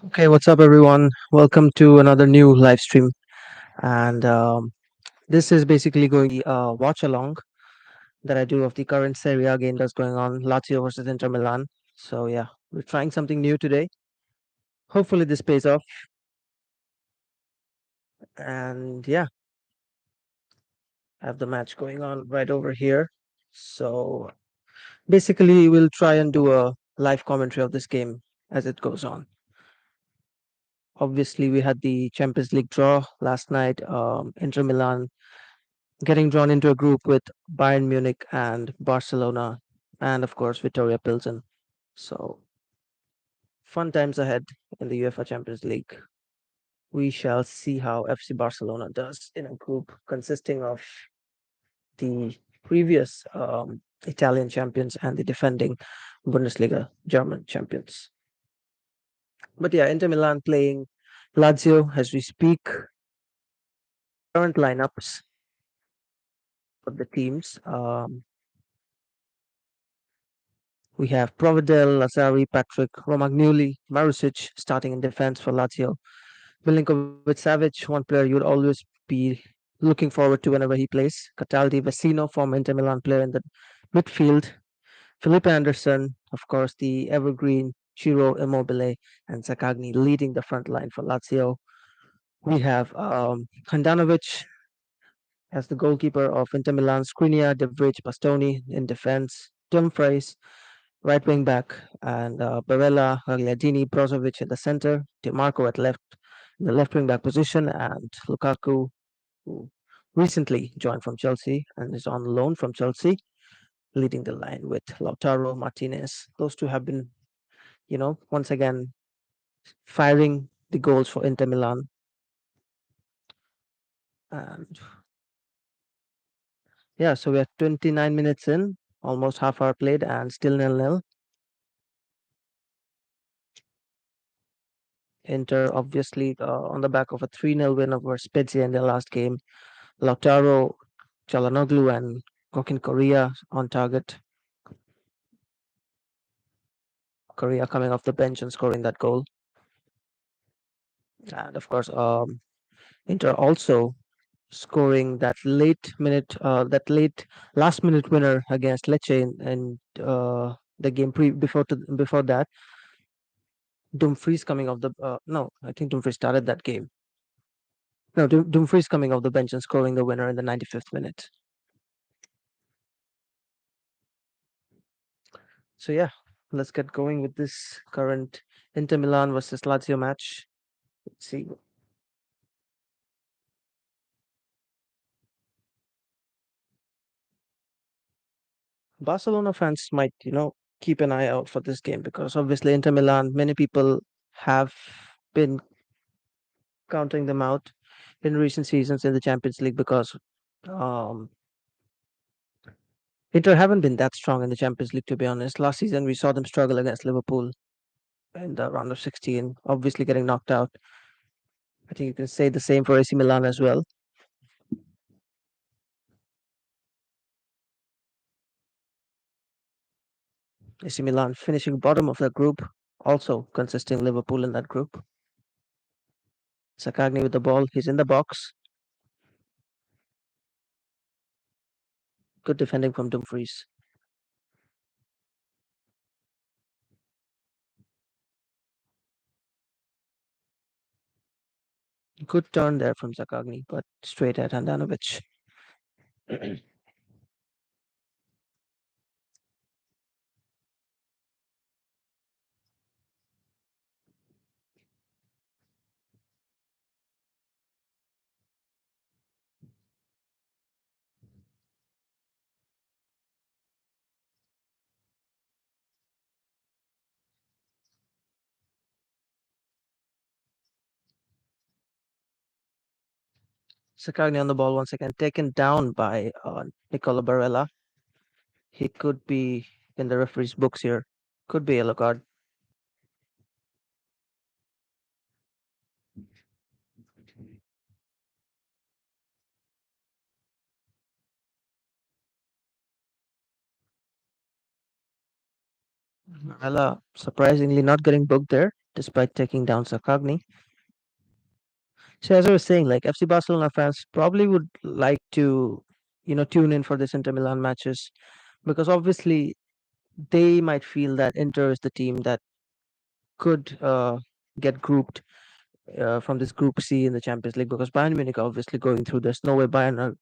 Okay, what's up, everyone? Welcome to another new live stream. And this is basically going to be a watch along that I do of the current Serie A game that's going on, Lazio versus Inter Milan. So, yeah, we're trying something new today. Hopefully, this pays off. And yeah, I have the match going on right over here. So, basically, we'll try and do a live commentary of this game as it goes on. Obviously, we had the Champions League draw last night. Inter Milan getting drawn into a group with Bayern Munich and Barcelona, and of course Victoria Pilsen. So fun times ahead in the UEFA Champions League. We shall see how FC Barcelona does in a group consisting of the previous Italian champions and the defending Bundesliga German champions. But yeah, Inter Milan playing Lazio as we speak. Current lineups for the teams. We have Providel, Lazari, Patrick, Romagnoli, Marusic starting in defense for Lazio. Milinkovic Savic, one player you would always be looking forward to whenever he plays. Cataldi, Vecino, former Inter Milan player in the midfield. Felipe Anderson, of course, the evergreen Ciro Immobile and Zakagni leading the front line for Lazio. We have Handanovic as the goalkeeper of Inter Milan, Skriniar, De Vrij, Bastoni in defense. Dumfries, right wing back, and Barella, Gagliardini, Brozovic at the center, Di Marco at left, in the left wing back position, and Lukaku, who recently joined from Chelsea and is on loan from Chelsea, leading the line with Lautaro Martinez. Those two have been, once again firing the goals for Inter Milan. And yeah, so we are 29 minutes in, almost half hour played, and still nil-nil. Inter obviously on the back of a 3-0 win over Spezia in their last game. Lautaro, Çalhanoğlu, and Joaquin Correa on target. Correa coming off the bench and scoring that goal. And of course, Inter also scoring that late last minute winner against Lecce in the game before that. Dumfries coming off the no, I think Dumfries started that game. No, Dumfries coming off the bench and scoring the winner in the 95th minute. So yeah, let's get going with this current Inter Milan versus Lazio match. Let's see. Barcelona fans might, keep an eye out for this game because obviously Inter Milan, many people have been counting them out in recent seasons in the Champions League because um, Inter haven't been that strong in the Champions League, to be honest. Last season, we saw them struggle against Liverpool in the round of 16, obviously getting knocked out. I think you can say the same for AC Milan as well. AC Milan finishing bottom of that group, also consisting Liverpool in that group. Sakagni with the ball, he's in the box. Good defending from Dumfries. Good turn there from Sakagni, but straight at Handanovic. Sakagni on the ball once again, taken down by Nicola Barella. He could be in the referee's books here. Could be a yellow card. Barella surprisingly not getting booked there. despite taking down Sakagni. So as I was saying, like FC Barcelona fans probably would like to, tune in for this Inter Milan matches because obviously they might feel that Inter is the team that could get grouped from this Group C in the Champions League because Bayern Munich are obviously going through. There's no way Bayern are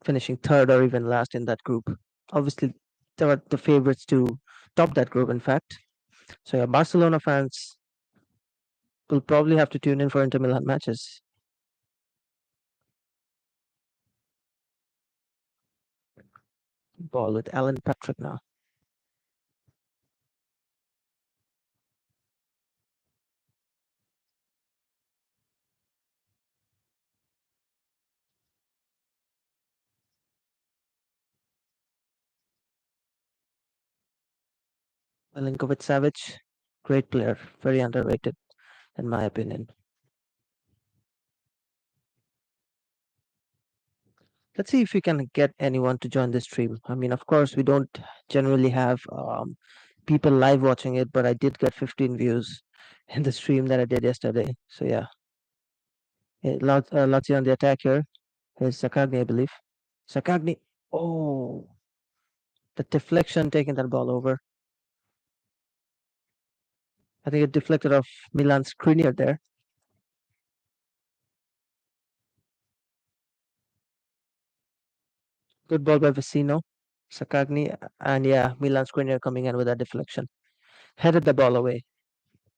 finishing third or even last in that group. Obviously, they are the favorites to top that group. In fact, so yeah, Barcelona fans will probably have to tune in for Inter Milan matches. Ball with Alan Patrick now. Milinkovic Savic, great player, very underrated in my opinion. Let's see if we can get anyone to join the stream. I mean, of course, we don't generally have people live watching it, but I did get 15 views in the stream that I did yesterday. So yeah, Lazio on the attack here. Here's Sakagni, I believe. Sakagni. Oh, the deflection taking that ball over. I think it deflected off Milan's Skriniar there. Good ball by Vecino. Sakagni. And yeah, Milan Skriniar coming in with that deflection. Headed the ball away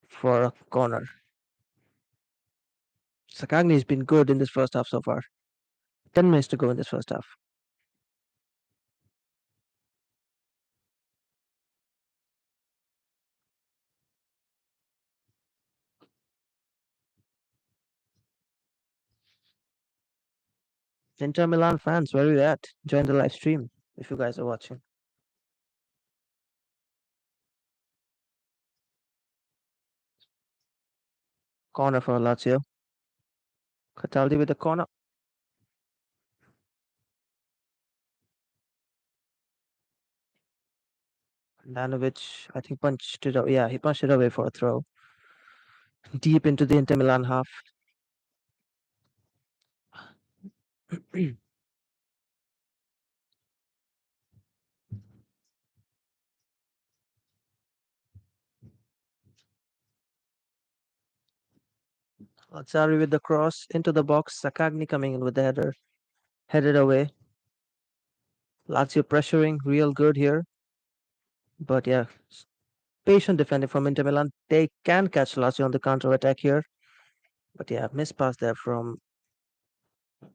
for a corner. Sakagni has been good in this first half so far. 10 minutes to go in this first half. Inter Milan fans, where are you at? Join the live stream if you guys are watching. Corner for Lazio. Cataldi with the corner. Danovic, I think punched it. Yeah, he punched it away for a throw. Deep into the Inter Milan half. Lazzari with the cross into the box. Sakagni coming in with the header. Headed away. Lazio pressuring real good here. But yeah, patient defending from Inter Milan. They can catch Lazio on the counter attack here. But yeah, missed pass there from, who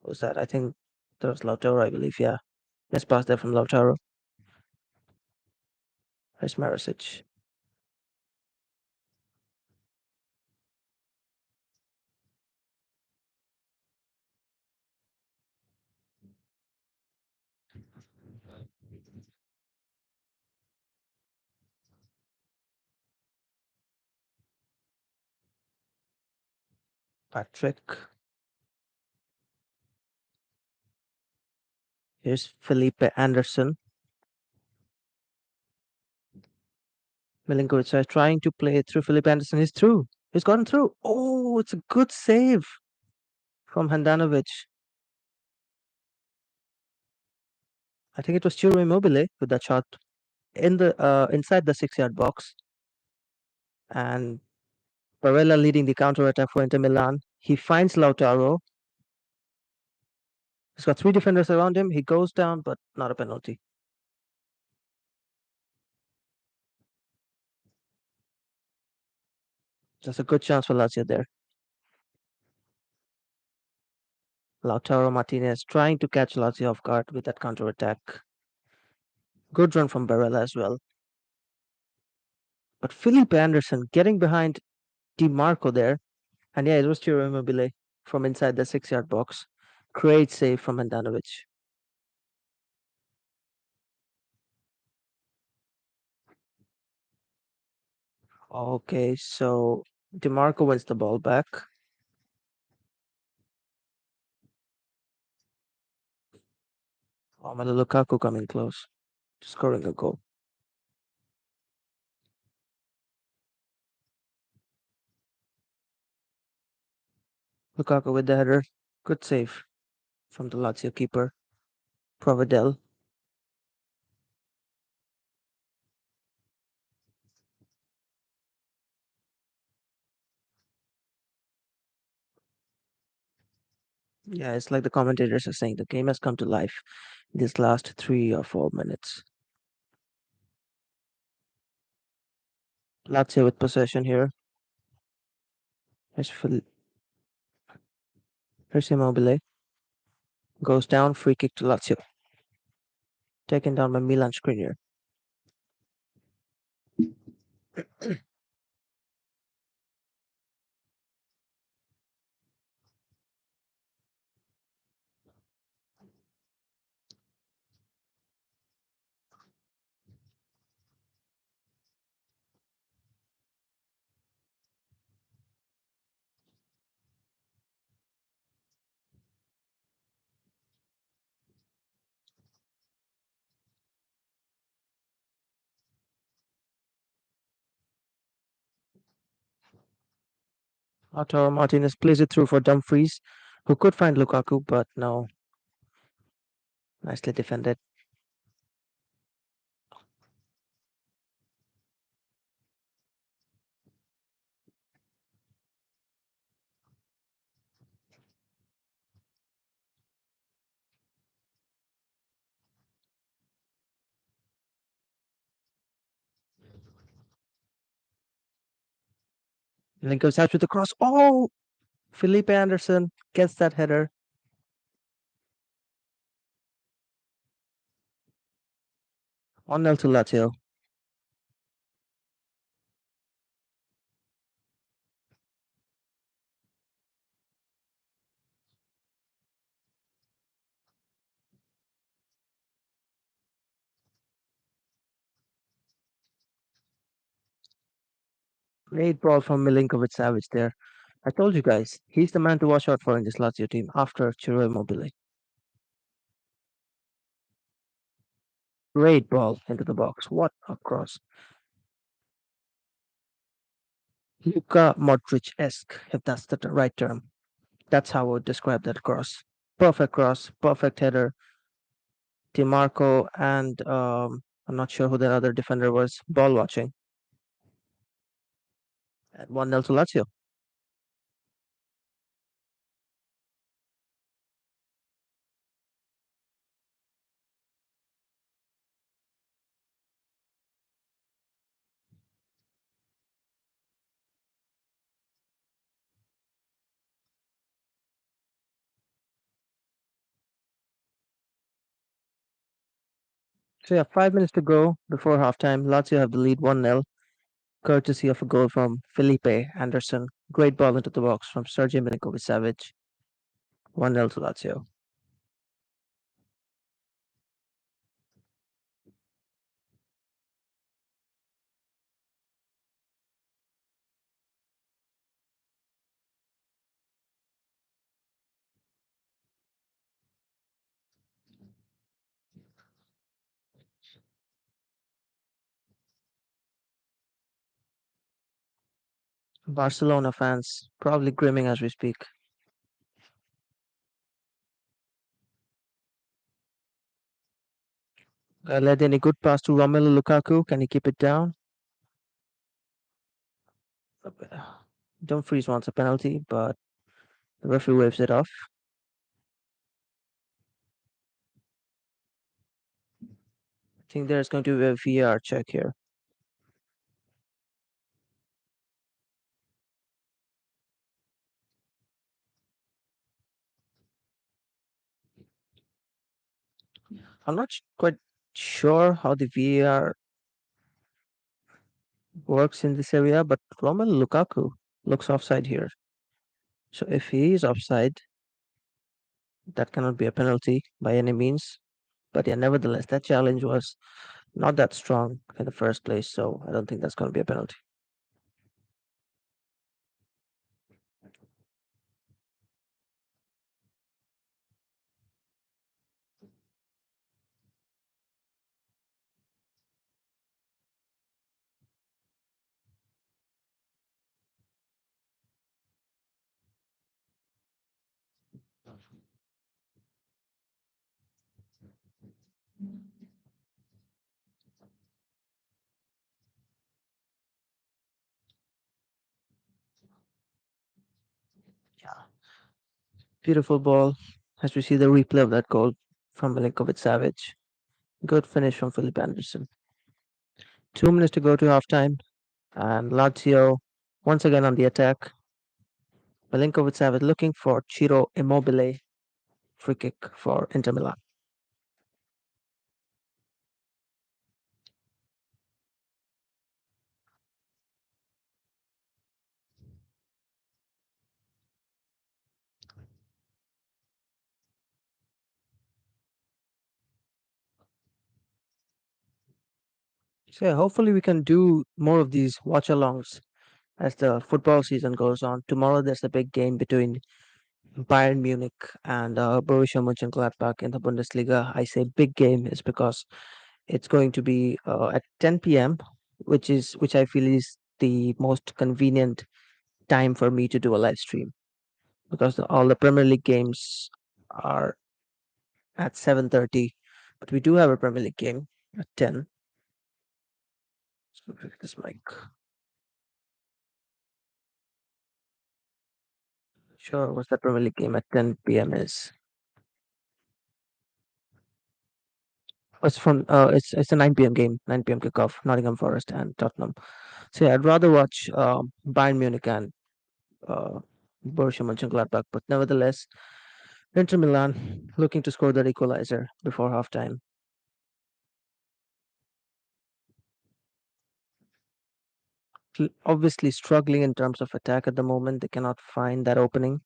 was that? I think that was Lautaro, I believe. Yeah, missed pass there from Lautaro. There's Marisic. Patrick. Here's Felipe Anderson. Milinkovic is trying to play through Felipe Anderson. He's through. He's gotten through. Oh, it's a good save from Handanovic. I think it was Ciro Immobile with that shot in the inside the 6 yard box. And Barella leading the counter attack for Inter Milan. He finds Lautaro. He's got three defenders around him. He goes down, but not a penalty. That's a good chance for Lazio there. Lautaro Martinez trying to catch Lazio off guard with that counter attack. Good run from Barella as well. But Felipe Anderson getting behind Di Marco there. And yeah, it was Ciro Immobile from inside the 6 yard box. Great save from Handanovic. Okay, so Di Marco wins the ball back. Romelu Lukaku coming close to scoring a goal. Lukaku with the header. Good save from the Lazio keeper, Provedel. Yeah, it's like the commentators are saying the game has come to life these last 3 or 4 minutes. Lazio with possession here. Here's, here's Immobile. Goes down, free kick to Lazio. Taken down by Milan Skriniar. Lautaro Martinez plays it through for Dumfries, who could find Lukaku, but no. Nicely defended. And then goes out with the cross. Oh! Felipe Anderson gets that header. 1-0 to Lazio. Great ball from Milinkovic Savic there. I told you guys, he's the man to watch out for in this Lazio team after Ciro Immobile. Great ball into the box. What a cross. Luka Modric-esque, if that's the right term. That's how I would describe that cross, perfect header. DiMarco and I'm not sure who the other defender was. Ball watching. And 1-0 to Lazio. So yeah, 5 minutes to go before halftime. Lazio have the lead 1-0, courtesy of a goal from Felipe Anderson. Great ball into the box from Sergei Milinkovic-Savic. 1-0 to Lazio. Barcelona fans probably grinning as we speak. Led in a good pass to Romelu Lukaku. Can he keep it down? Dumfries wants a penalty, but the referee waves it off. I think there's going to be a VAR check here. I'm not quite sure how the VAR works in this area, but Romelu Lukaku looks offside here. So if he is offside, that cannot be a penalty by any means. But yeah, nevertheless, that challenge was not that strong in the first place, so I don't think that's going to be a penalty. Beautiful ball as we see the replay of that goal from Milinkovic Savic. Good finish from Philip Anderson. 2 minutes to go to halftime, and Lazio once again on the attack. Milinkovic Savic looking for Ciro Immobile. Free kick for Inter Milan. So yeah, hopefully we can do more of these watch-alongs as the football season goes on. Tomorrow there's a big game between Bayern Munich and Borussia Mönchengladbach in the Bundesliga. I say big game is because it's going to be at 10 p.m., which I feel is the most convenient time for me to do a live stream because all the Premier League games are at 7:30, but we do have a Premier League game at 10. So pick this mic. Sure, what's that Premier League game at 10 p.m. is? It's a 9 p.m. game, 9 p.m. kickoff, Nottingham Forest and Tottenham. So yeah, I'd rather watch Bayern Munich and uh, Borussia Mönchengladbach, but nevertheless, Inter Milan looking to score that equalizer before halftime. Obviously struggling in terms of attack at the moment. They cannot find that opening.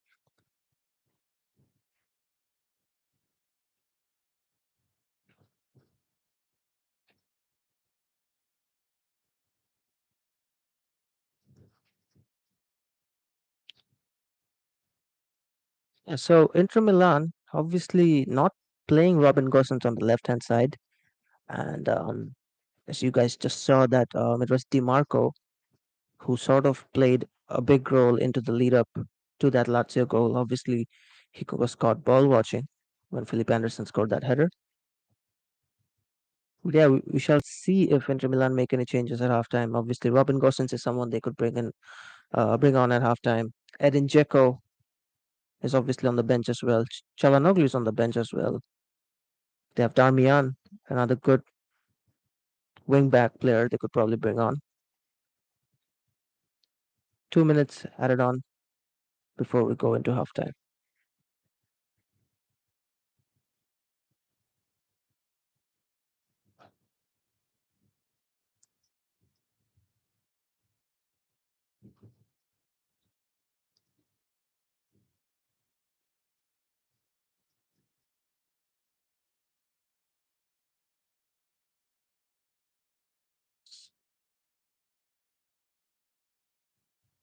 So Inter Milan obviously not playing Robin Gosens on the left hand side, and as you guys just saw that it was Di Marco who sort of played a big role into the lead up to that Lazio goal. Obviously, he was caught ball watching when Philip Anderson scored that header. Yeah, we shall see if Inter Milan make any changes at halftime. Obviously, Robin Gosens is someone they could bring on at halftime. Edin Dzeko is obviously on the bench as well. Chalanoglu is on the bench as well. They have Darmian, another good wing back player they could probably bring on. 2 minutes added on before we go into halftime.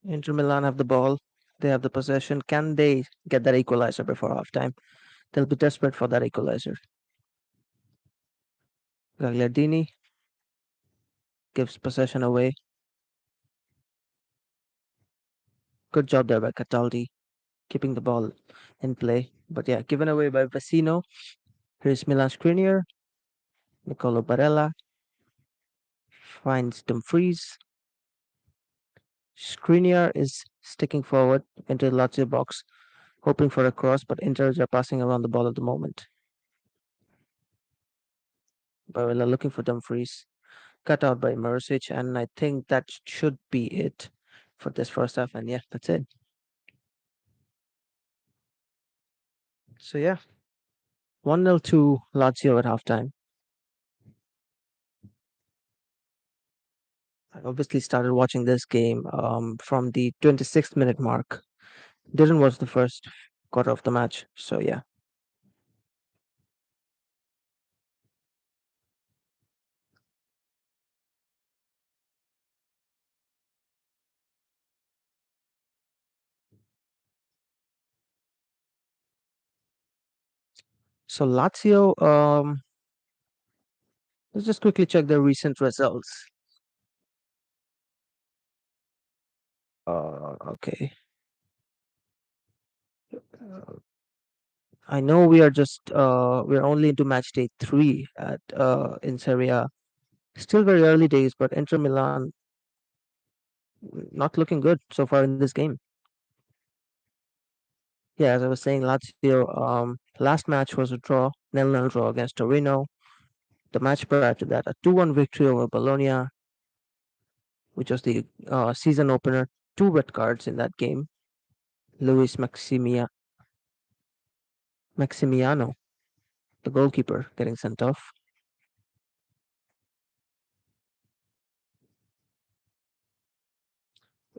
Inter Milan have the ball. They have the possession. Can they get that equalizer before halftime? They'll be desperate for that equalizer. Gagliardini gives possession away. Good job there by Cataldi, keeping the ball in play. But yeah, given away by Vecino. Here's Milan Skriniar. Nicolo Barella finds Dumfries. Skriniar is sticking forward into the Lazio box, hoping for a cross, but Inters are passing around the ball at the moment. Barella looking for Dumfries. Cut out by Mersic, and I think that should be it for this first half. And yeah, that's it. So yeah, 1-0 to Lazio at halftime. I obviously started watching this game from the 26th minute mark. Didn't watch the first quarter of the match. So yeah. So Lazio, let's just quickly check their recent results. Okay. Uh, I know we are just we're only into match day 3 at in Serie A. Still very early days, but Inter Milan not looking good so far in this game. Yeah, as I was saying, Lazio last match was a draw, nil-nil draw against Torino. The match prior to that, a 2-1 victory over Bologna, which was the season opener. Two red cards in that game. Luis Maximiano, the goalkeeper, getting sent off.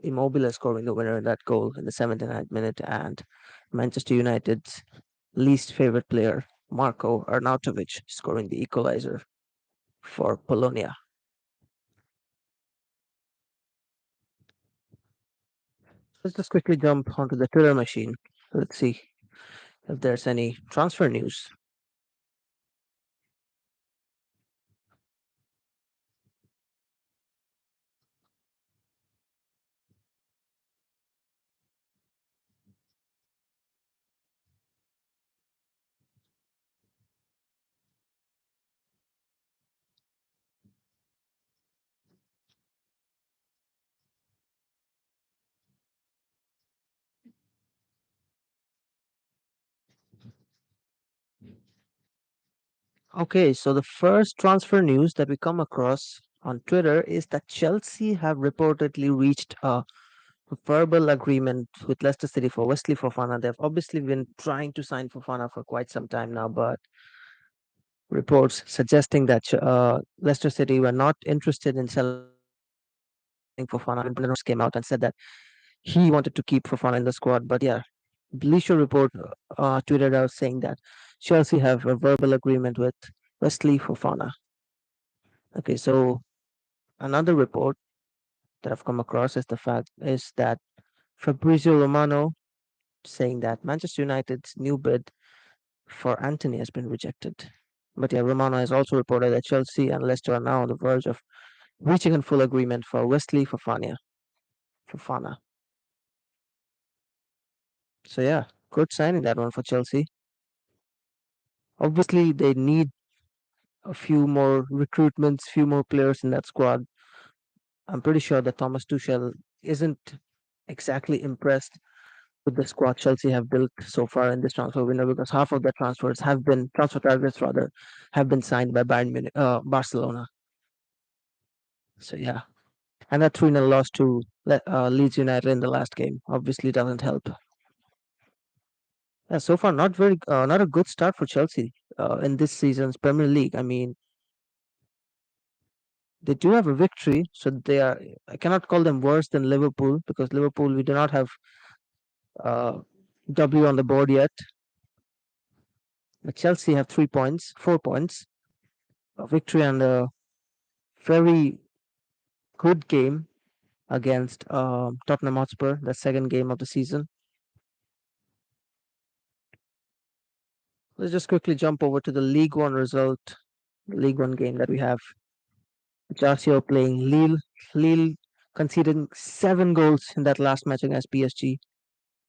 Immobile scoring the winner in that goal in the 79th minute, and Manchester United's least favorite player, Marco Arnautovic, scoring the equalizer for Bologna. Let's just quickly jump onto the Twitter machine. Let's see if there's any transfer news. Okay, so the first transfer news that we come across on Twitter is that Chelsea have reportedly reached a verbal agreement with Leicester City for Wesley Fofana. They've obviously been trying to sign Fofana for quite some time now, but reports suggesting that Leicester City were not interested in selling Fofana. And Bruno came out and said that he wanted to keep Fofana in the squad. But yeah, Bleacher Report tweeted out saying that Chelsea have a verbal agreement with Wesley Fofana. Okay, so another report that I've come across is the fact is that Fabrizio Romano saying that Manchester United's new bid for Anthony has been rejected. But yeah, Romano has also reported that Chelsea and Leicester are now on the verge of reaching a full agreement for Wesley Fofana. Fofana. So yeah, good signing that one for Chelsea. Obviously, they need a few more recruitments, few more players in that squad. I'm pretty sure that Thomas Tuchel isn't exactly impressed with the squad Chelsea have built so far in this transfer window because half of the transfer targets rather, have been signed by Barcelona. So yeah, and that 3-0 loss to Leeds United in the last game obviously doesn't help. Yeah, so far not a good start for Chelsea in this season's Premier League. I mean, they do have a victory, so they are. I cannot call them worse than Liverpool because Liverpool we do not have uh, W on the board yet. But Chelsea have 3 points, 4 points, a victory and a very good game against Tottenham Hotspur, the second game of the season. Let's just quickly jump over to the League One result, the League One game that we have. Lazio playing Lille. Lille conceding 7 goals in that last match against PSG.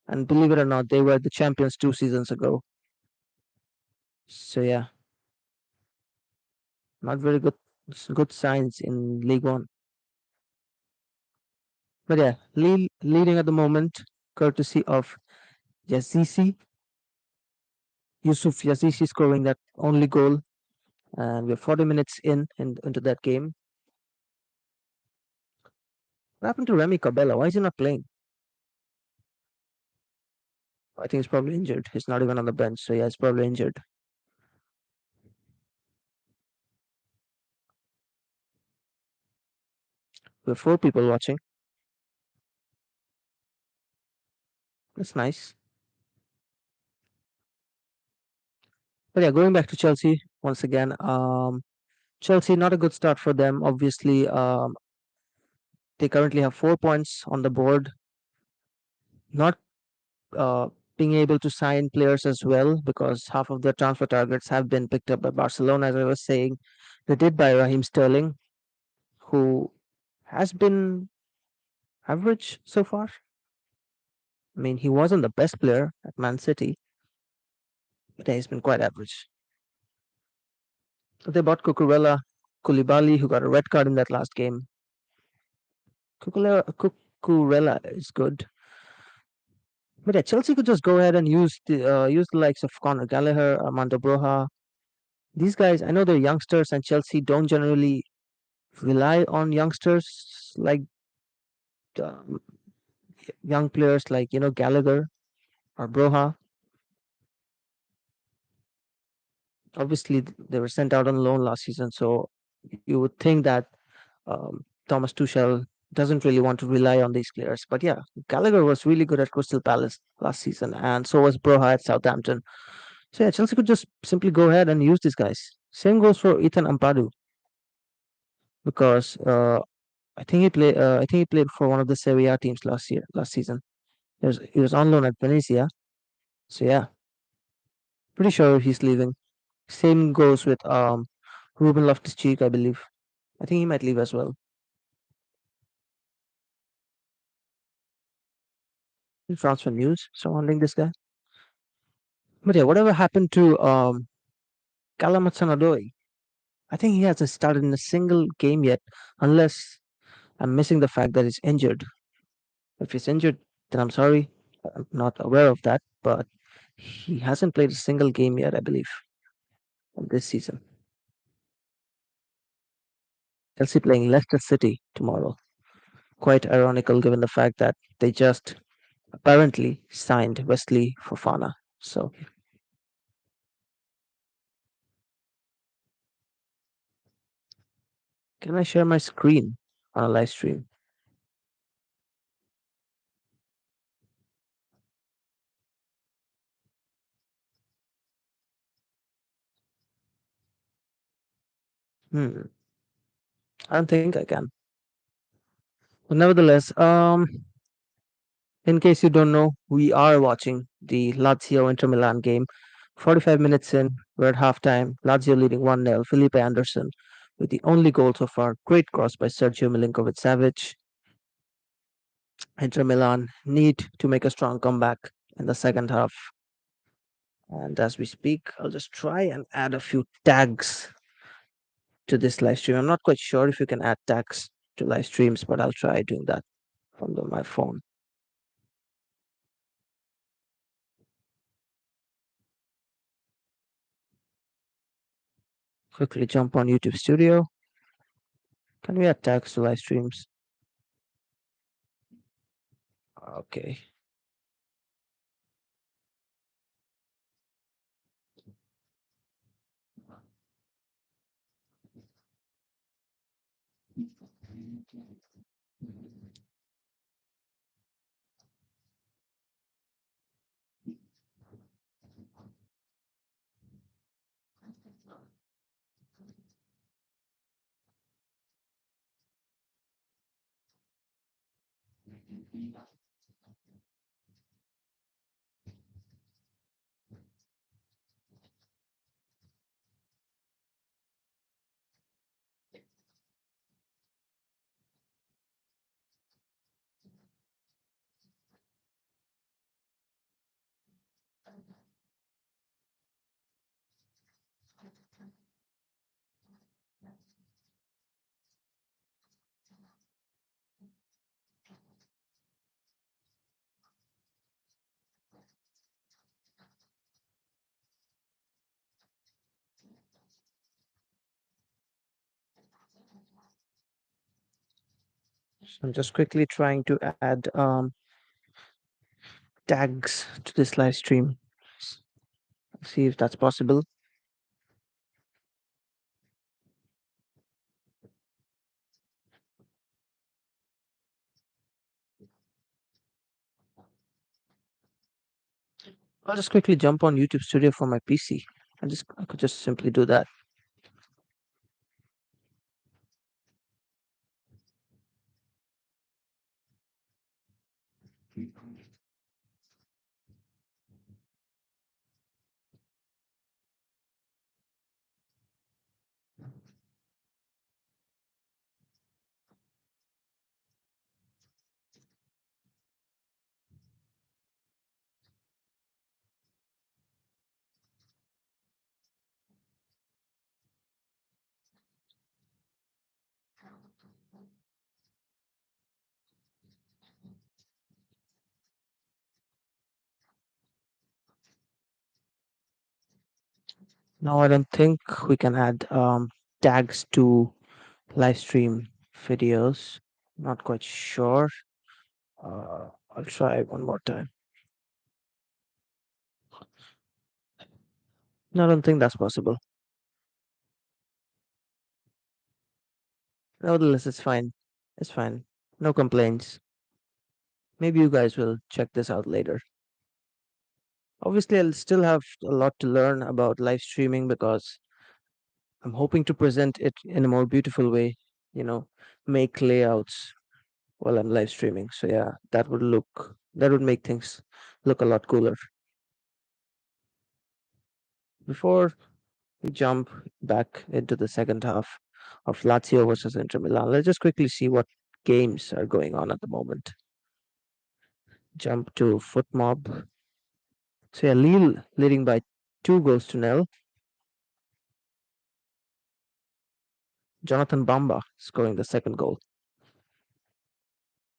And believe it or not, they were the champions 2 seasons ago. So yeah, not very good signs in League One. But yeah, Lille leading at the moment, courtesy of Yazici, Yusuf Yazici scoring that only goal. And we're 40 minutes into that game. What happened to Remy Cabella? Why is he not playing? I think he's probably injured. He's not even on the bench, so yeah, he's probably injured. We have 4 people watching. That's nice. But yeah, going back to Chelsea once again. Chelsea not a good start for them. Obviously, they currently have 4 points on the board. Not uh, being able to sign players as well because half of their transfer targets have been picked up by Barcelona. As I was saying, they did buy Raheem Sterling, who has been average so far. I mean, he wasn't the best player at Man City, but he's been quite average. They bought Koulibaly, who got a red card in that last game. Cucurella is good. But yeah, Chelsea could just go ahead and use the likes of Conor Gallagher, Armando Broja. These guys, I know they're youngsters, and Chelsea don't generally rely on youngsters like um, young players like Gallagher or Broja. Obviously, they were sent out on loan last season, so you would think that Thomas Tuchel doesn't really want to rely on these players. But yeah, Gallagher was really good at Crystal Palace last season, and so was Broha at Southampton. So yeah, Chelsea could just simply go ahead and use these guys. Same goes for Ethan Ampadu because I think he played. I think he played for one of the Serie A teams last season. He was on loan at Venezia. So yeah, pretty sure he's leaving. Same goes with Ruben Loftus-Cheek, I believe. I think he might leave as well. Transfer news surrounding this guy. But yeah, whatever happened to Callum Hudson-Odoi? I think he hasn't started in a single game yet, unless I'm missing the fact that he's injured. If he's injured, then I'm sorry. I'm not aware of that, but he hasn't played a single game yet, I believe, of this season. Chelsea playing Leicester City tomorrow. Quite ironical given the fact that they just apparently signed Wesley Fofana. So, can I share my screen on a live stream? Hmm, I don't think I can. But nevertheless, in case you don't know, we are watching the Lazio Inter Milan game. 45 minutes in, we're at halftime. Lazio leading 1-0. Felipe Anderson with the only goal so far. Great cross by Sergio Milinkovic Savic. Inter Milan need to make a strong comeback in the second half. And as we speak, I'll just try and add a few tags to this live stream. I'm not quite sure if you can add tags to live streams, but I'll try doing that from my phone. Quickly jump on YouTube Studio. Can we add tags to live streams? Okay. So I'm just quickly trying to add tags to this live stream. See if that's possible. I'll just quickly jump on YouTube Studio for my PC. I could just simply do that. No, I don't think we can add tags to live stream videos. Not quite sure. I'll try one more time. No, I don't think that's possible. Nevertheless, it's fine. It's fine. No complaints. Maybe you guys will check this out later. Obviously, I'll still have a lot to learn about live streaming because I'm hoping to present it in a more beautiful way, you know, make layouts while I'm live streaming. So yeah, that would make things look a lot cooler. Before we jump back into the second half of Lazio versus Inter Milan, let's just quickly see what games are going on at the moment. Jump to Foot Mob. So yeah, Lille leading by 2 goals to nil. Jonathan Bamba scoring the second goal.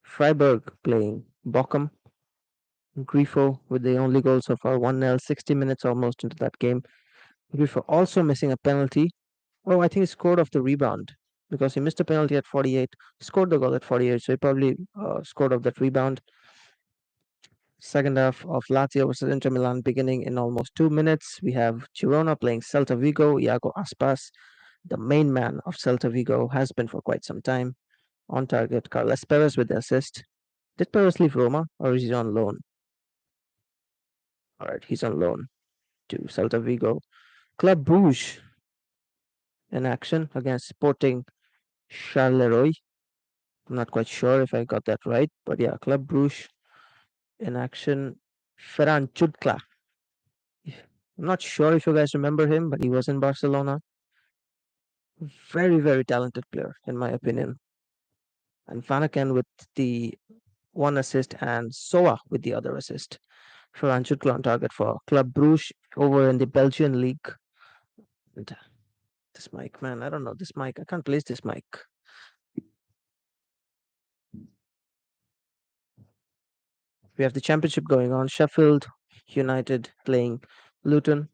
Freiburg playing Bochum. Grifo with the only goal so far, 1-0, 60 minutes almost into that game. Grifo also missing a penalty. Oh, I think he scored off the rebound because he missed a penalty at 48, scored the goal at 48, so he probably scored off that rebound. Second half of Lazio versus Inter Milan beginning in almost 2 minutes. We have Girona playing Celta Vigo. Iago Aspas, the main man of Celta Vigo, has been for quite some time. On target, Carles Perez with the assist. Did Perez leave Roma or is he on loan? All right, he's on loan to Celta Vigo. Club Bruges in action against Sporting Charleroi. I'm not quite sure if I got that right, but yeah, Club Bruges in action. Ferran Chudkla. I'm not sure if you guys remember him, but he was in Barcelona. Very, very talented player, in my opinion. And Vanaken with the one assist and Soa with the other assist. Ferran Chudkla on target for Club Bruges over in the Belgian league. And this mic, man, I don't know this mic. I can't place this mic. We have the championship going on. Sheffield United playing Luton.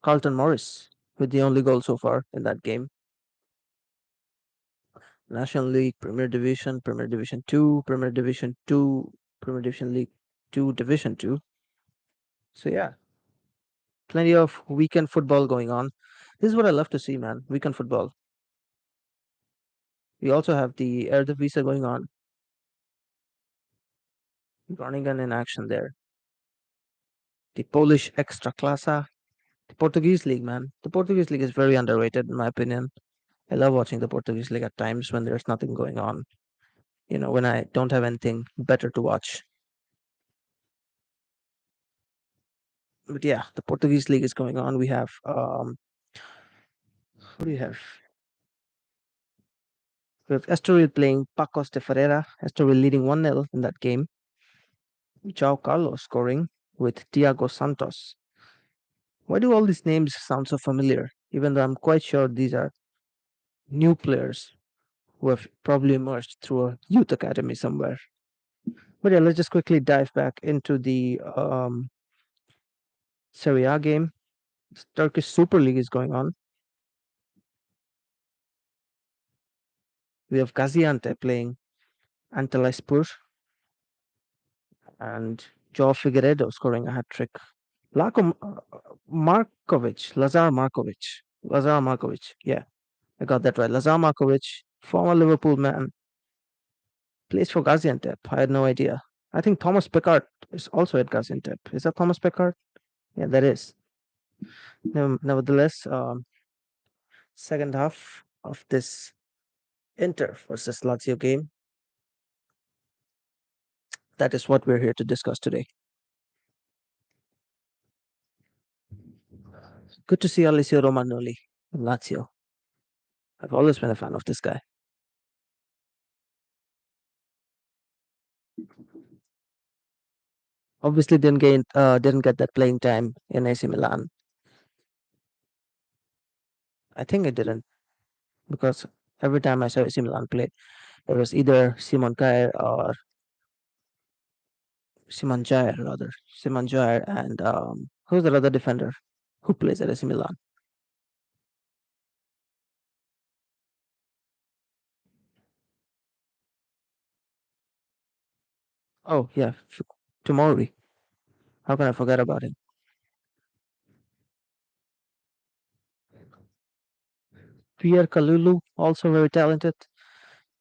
Carlton Morris with the only goal so far in that game. National League, Premier Division, Premier Division 2, Premier Division 2, Premier Division League 2, Division 2. So yeah, plenty of weekend football going on. This is what I love to see, man. Weekend football. We also have the Eredivisie going on. Groningen in action there. The Polish Ekstraklasa. The Portuguese league, man. The Portuguese league is very underrated in my opinion. I love watching the Portuguese league at times when there's nothing going on. You know, when I don't have anything better to watch. But yeah, the Portuguese league is going on. We have who do you have? We have Estoril playing Pacos de Ferreira. Estoril leading 1-0 in that game. João Carlos scoring with Thiago Santos. Why do all these names sound so familiar? Even though I'm quite sure these are new players who have probably emerged through a youth academy somewhere. But yeah, let's just quickly dive back into the Serie A game. Turkish Super League is going on. We have Gaziantep playing Antalyaspor and Joao Figueiredo scoring a hat trick. Lako Lazar Markovic. Yeah, I got that right. Lazar Markovic, former Liverpool man, plays for Gaziantep. I had no idea. I think Thomas Pickard is also at Gaziantep. Is that Thomas Pickard? Yeah, that is. Nevertheless, second half of this Inter versus Lazio game, that is what we're here to discuss today. Good to see Alessio Romagnoli in Lazio. I've always been a fan of this guy. Obviously, didn't get that playing time in AC Milan. I think it didn't because every time I saw AC Milan play, it was either Simon Jair and Who's the other defender who plays at AC Milan? Oh, yeah, Tomori. How can I forget about him? Pierre Kalulu, also very talented.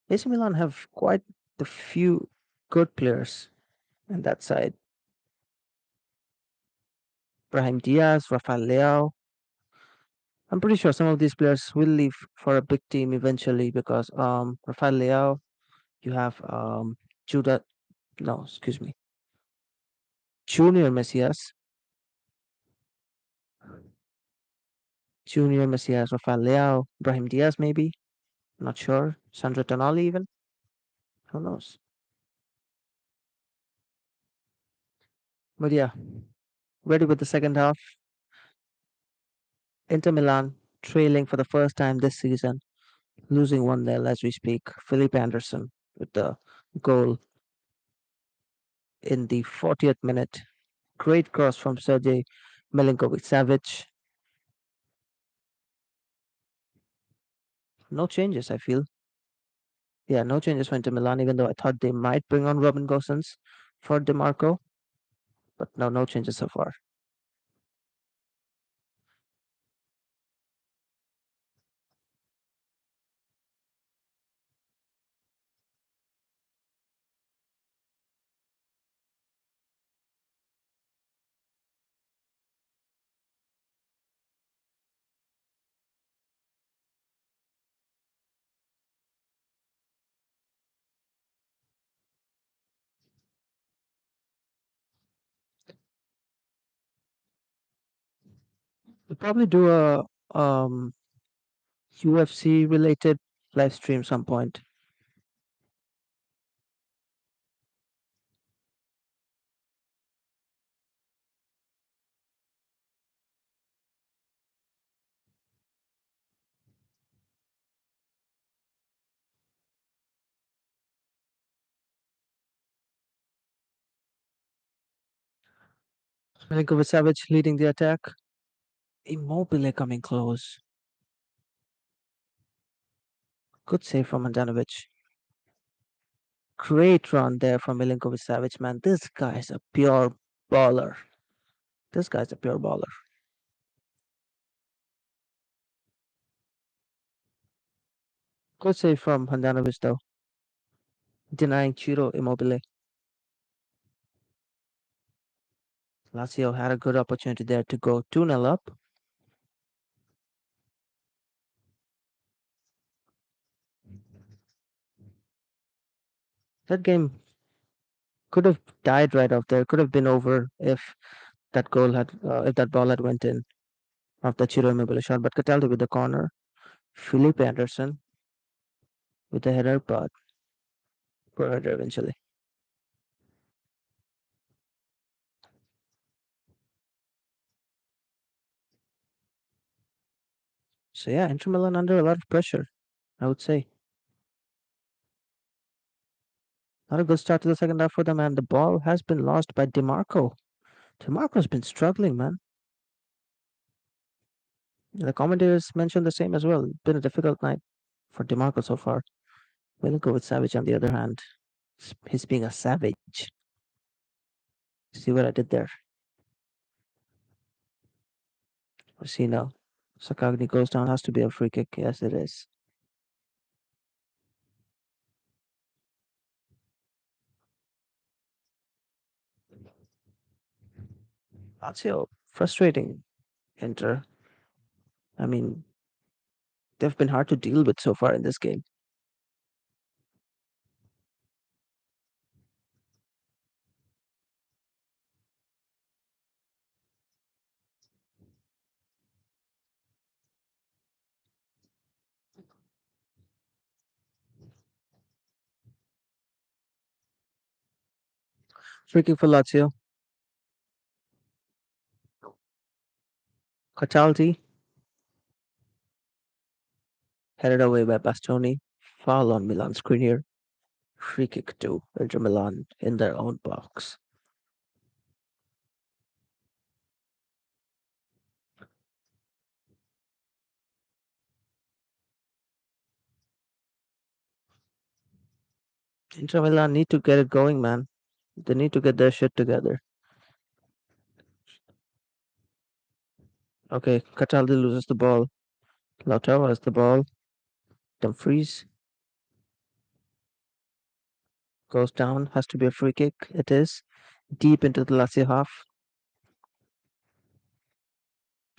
AC Milan have quite a few good players on that side. Brahim Diaz, Rafael Leao. I'm pretty sure some of these players will leave for a big team eventually because Rafael Leao, you have Judah, no, excuse me, Junior Messias, Junior Messias, Rafael Leao, Brahim Diaz maybe, not sure. Sandro Tonali even, who knows? But yeah, ready with the second half. Inter Milan trailing for the first time this season, losing 1-0 as we speak. Philippe Anderson with the goal in the 40th minute. Great cross from Sergej Milinkovic-Savic. No changes, I feel. Yeah, no changes for Inter Milan, even though I thought they might bring on Robin Gosens for DeMarco, but no, no changes so far. We'll probably do a UFC related live stream some point. Milinkovic-Savic leading the attack. Immobile coming close. Good save from Andanovic. Great run there from Milinkovic-Savic, man. This guy's a pure baller. This guy's a pure baller. Good save from Handanovic though, denying Ciro Immobile. Lazio had a good opportunity there to go 2-0 up. That game could have died right off there. Could have been over if that ball had went in after Ciro Immobile shot. But Cataldo with the corner, Felipe Anderson with the header, but poor header eventually. So yeah, Inter Milan under a lot of pressure, I would say. Not a good start to the second half for them, and the ball has been lost by DeMarco. DeMarco's been struggling, man. The commentators mentioned the same as well. Been a difficult night for DeMarco so far. We'll go with Savage on the other hand. He's being a savage. See what I did there? See now. Sakagni goes down, has to be a free kick. Yes, it is. Lazio, frustrating. Enter. I mean, they've been hard to deal with so far in this game. Free kick for Lazio. Cataldi headed away by Bastoni. Foul on Milan screen here. Free kick to Inter Milan in their own box. Inter Milan need to get it going, man. They need to get their shit together. Okay, Cataldi loses the ball. Lautaro has the ball. Dumfries goes down. Has to be a free kick. It is deep into the Lazio half.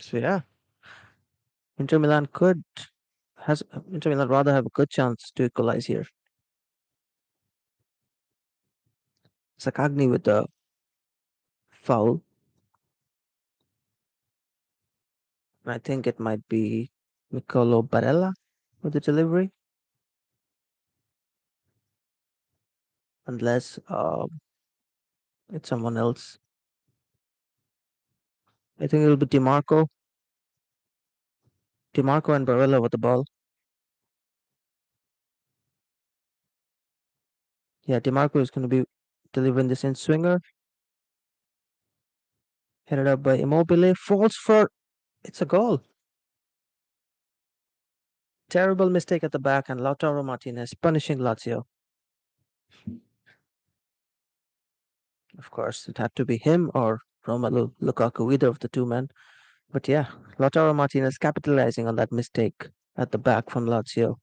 So yeah, Inter Milan could has Inter Milan rather have a good chance to equalize here. Sakagni with the foul. I think it might be Nicolo Barella with the delivery, unless it's someone else. I think it'll be Dimarco. Dimarco and Barella with the ball. Yeah, Dimarco is going to be delivering this in swinger, headed up by Immobile. Falls for it's a goal. Terrible mistake at the back, and Lautaro Martinez punishing Lazio. Of course, it had to be him or Romelu Lukaku, either of the two men. But yeah, Lautaro Martinez capitalizing on that mistake at the back from Lazio.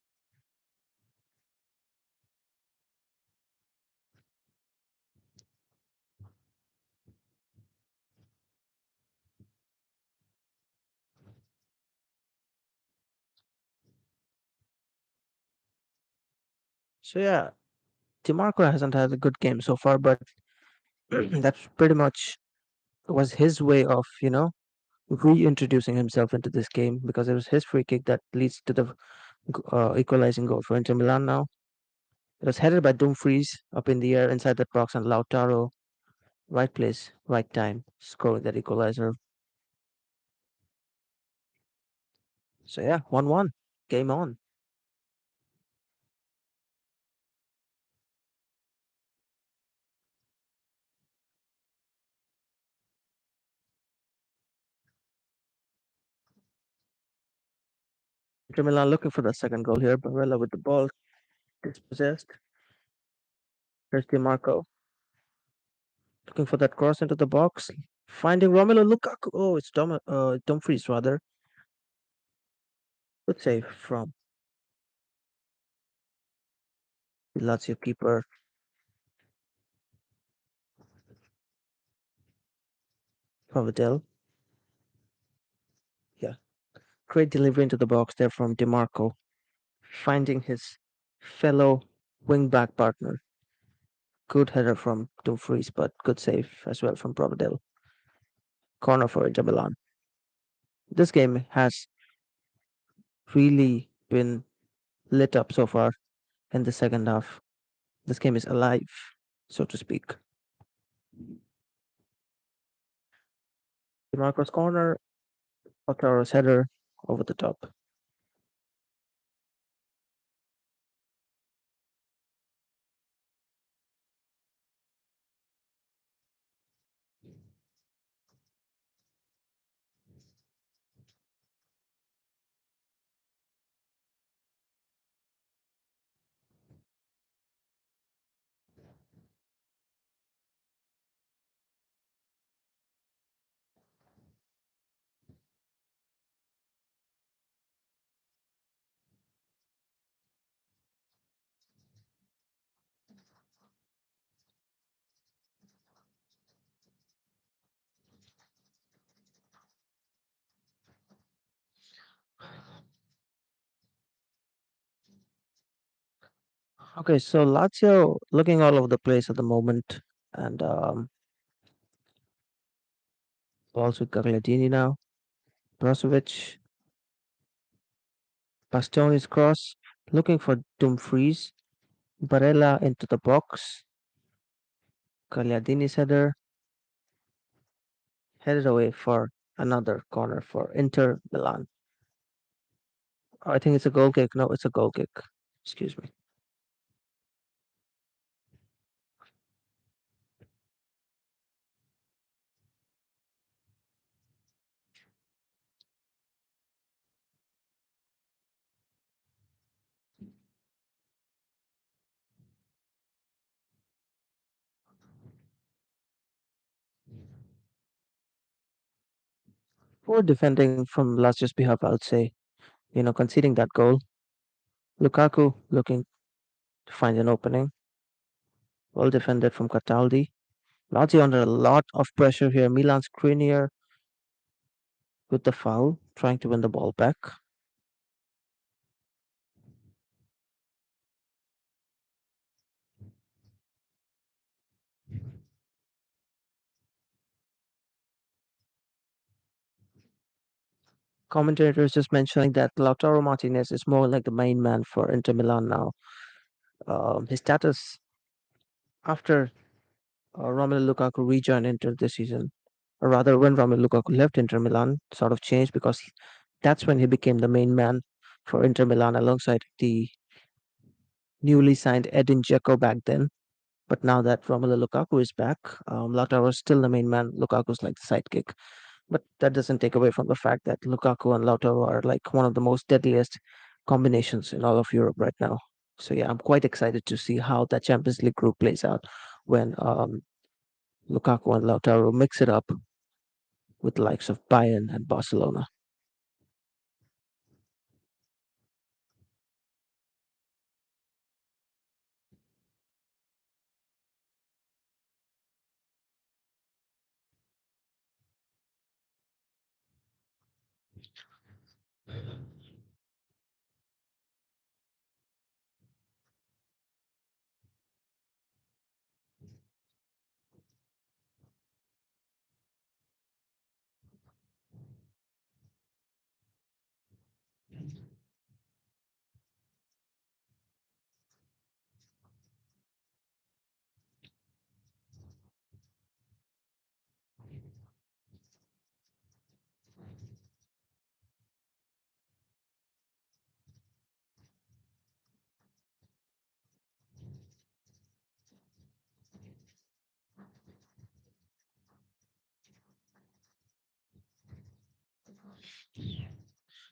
So yeah, Dimarco hasn't had a good game so far, but that's pretty much was his way of, reintroducing himself into this game because it was his free kick that leads to the equalizing goal for Inter Milan now. It was headed by Dumfries up in the air inside the box, and Lautaro, right place, right time, scoring that equalizer. So yeah, 1-1. Game on. Inter Milan looking for the second goal here. Barella with the ball dispossessed. Here's Dimarco looking for that cross into the box. Finding Romelu Lukaku. Oh, it's Dumfries rather. Good save from the Lazio keeper, Providel. Yeah, great delivery into the box there from Dimarco, finding his fellow wing-back partner. Good header from Dumfries, but good save as well from Providel. Corner for Inter Milan. This game has really been lit up so far in the second half. This game is alive, so to speak. Dimarco's corner, Lautaro's header over the top. Okay, so Lazio looking all over the place at the moment, and balls with Gagliardini now. Brozovic, Bastoni's cross, looking for Dumfries. Barella into the box. Gagliardini's header, headed away for another corner for Inter Milan. I think it's a goal kick. No, it's a goal kick. Excuse me. Poor defending from Lazio's behalf, I would say. Conceding that goal. Lukaku looking to find an opening. Well defended from Cataldi. Lazio under a lot of pressure here. Milan Skriniar with the foul, trying to win the ball back. Commentators just mentioning that Lautaro Martinez is more like the main man for Inter Milan now. His status after Romelu Lukaku rejoined Inter this season, or rather when Romelu Lukaku left Inter Milan, sort of changed because that's when he became the main man for Inter Milan alongside the newly signed Edin Dzeko back then. But now that Romelu Lukaku is back, Lautaro is still the main man. Lukaku's like the sidekick. But that doesn't take away from the fact that Lukaku and Lautaro are like one of the most deadliest combinations in all of Europe right now. So yeah, I'm quite excited to see how that Champions League group plays out when Lukaku and Lautaro mix it up with the likes of Bayern and Barcelona.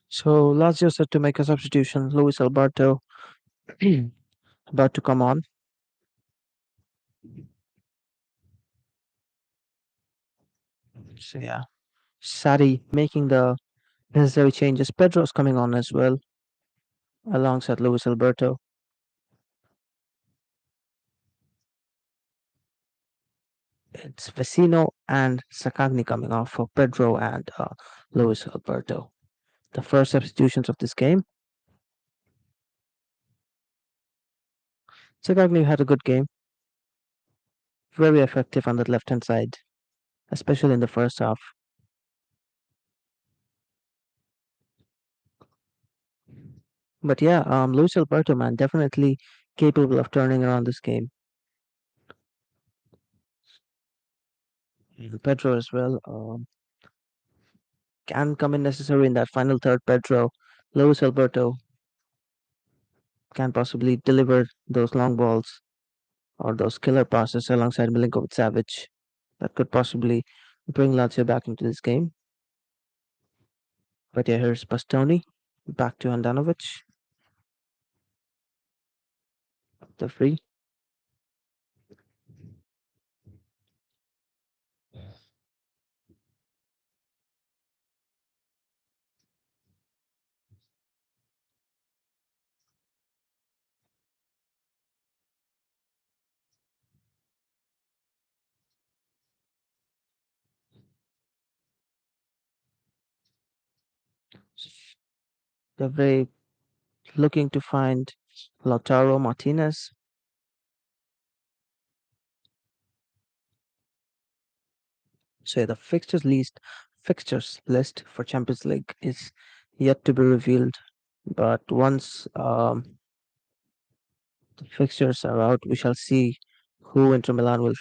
So Lazio set to make a substitution. Luis Alberto about to come on. So yeah, Sari making the necessary changes. Pedro's coming on as well alongside Luis Alberto. It's Vecino and Sakagni coming off for Pedro and Luis Alberto. The first substitutions of this game. Sakagni had a good game, very effective on the left hand side, especially in the first half. But yeah, Luis Alberto, man, definitely capable of turning around this game. And Pedro as well can come in necessary in that final third. Pedro, Luis Alberto can possibly deliver those long balls or those killer passes alongside Milinkovic Savic that could possibly bring Lazio back into this game. But yeah, here's Bastoni back to Handanovic, the free. They're very looking to find Lautaro Martinez. So yeah, the fixtures list for Champions League is yet to be revealed. But once the fixtures are out, we shall see who Inter Milan will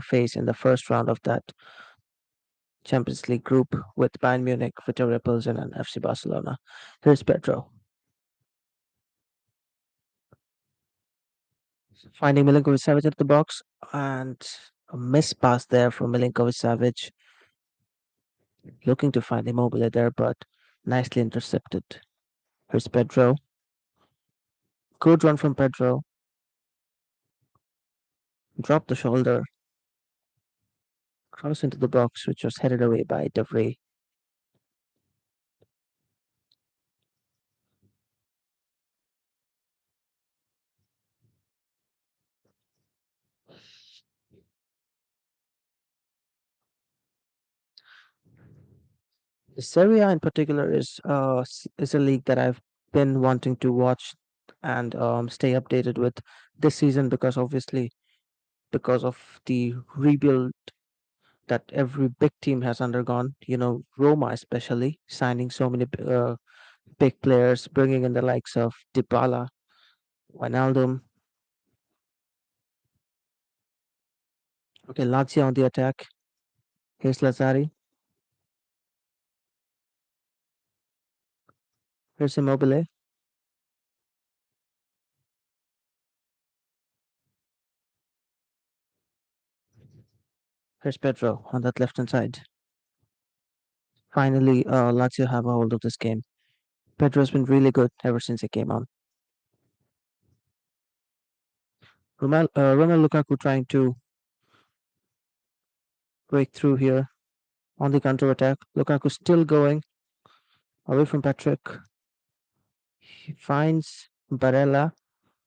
face in the first round of that Champions League group with Bayern Munich, Victoria Pilsen, and FC Barcelona. Here's Pedro finding Milinkovic Savic at the box and a missed pass there from Milinkovic Savic, looking to find Immobile there, but nicely intercepted. Here's Pedro. Good run from Pedro. Dropped the shoulder, cross into the box, which was headed away by De Vrij. The Serie A in particular is a league that I've been wanting to watch and stay updated with this season because obviously because of the rebuild that every big team has undergone. You know, Roma especially signing so many big players, bringing in the likes of Dybala, Wijnaldum. Okay, Lazio on the attack. Here's Lazzari. Here's Immobile. Here's Pedro on that left hand side. Finally, Lazio have a hold of this game. Pedro's been really good ever since he came on. Romelu Lukaku trying to break through here on the counter attack. Lukaku still going away from Patrick. He finds Barella.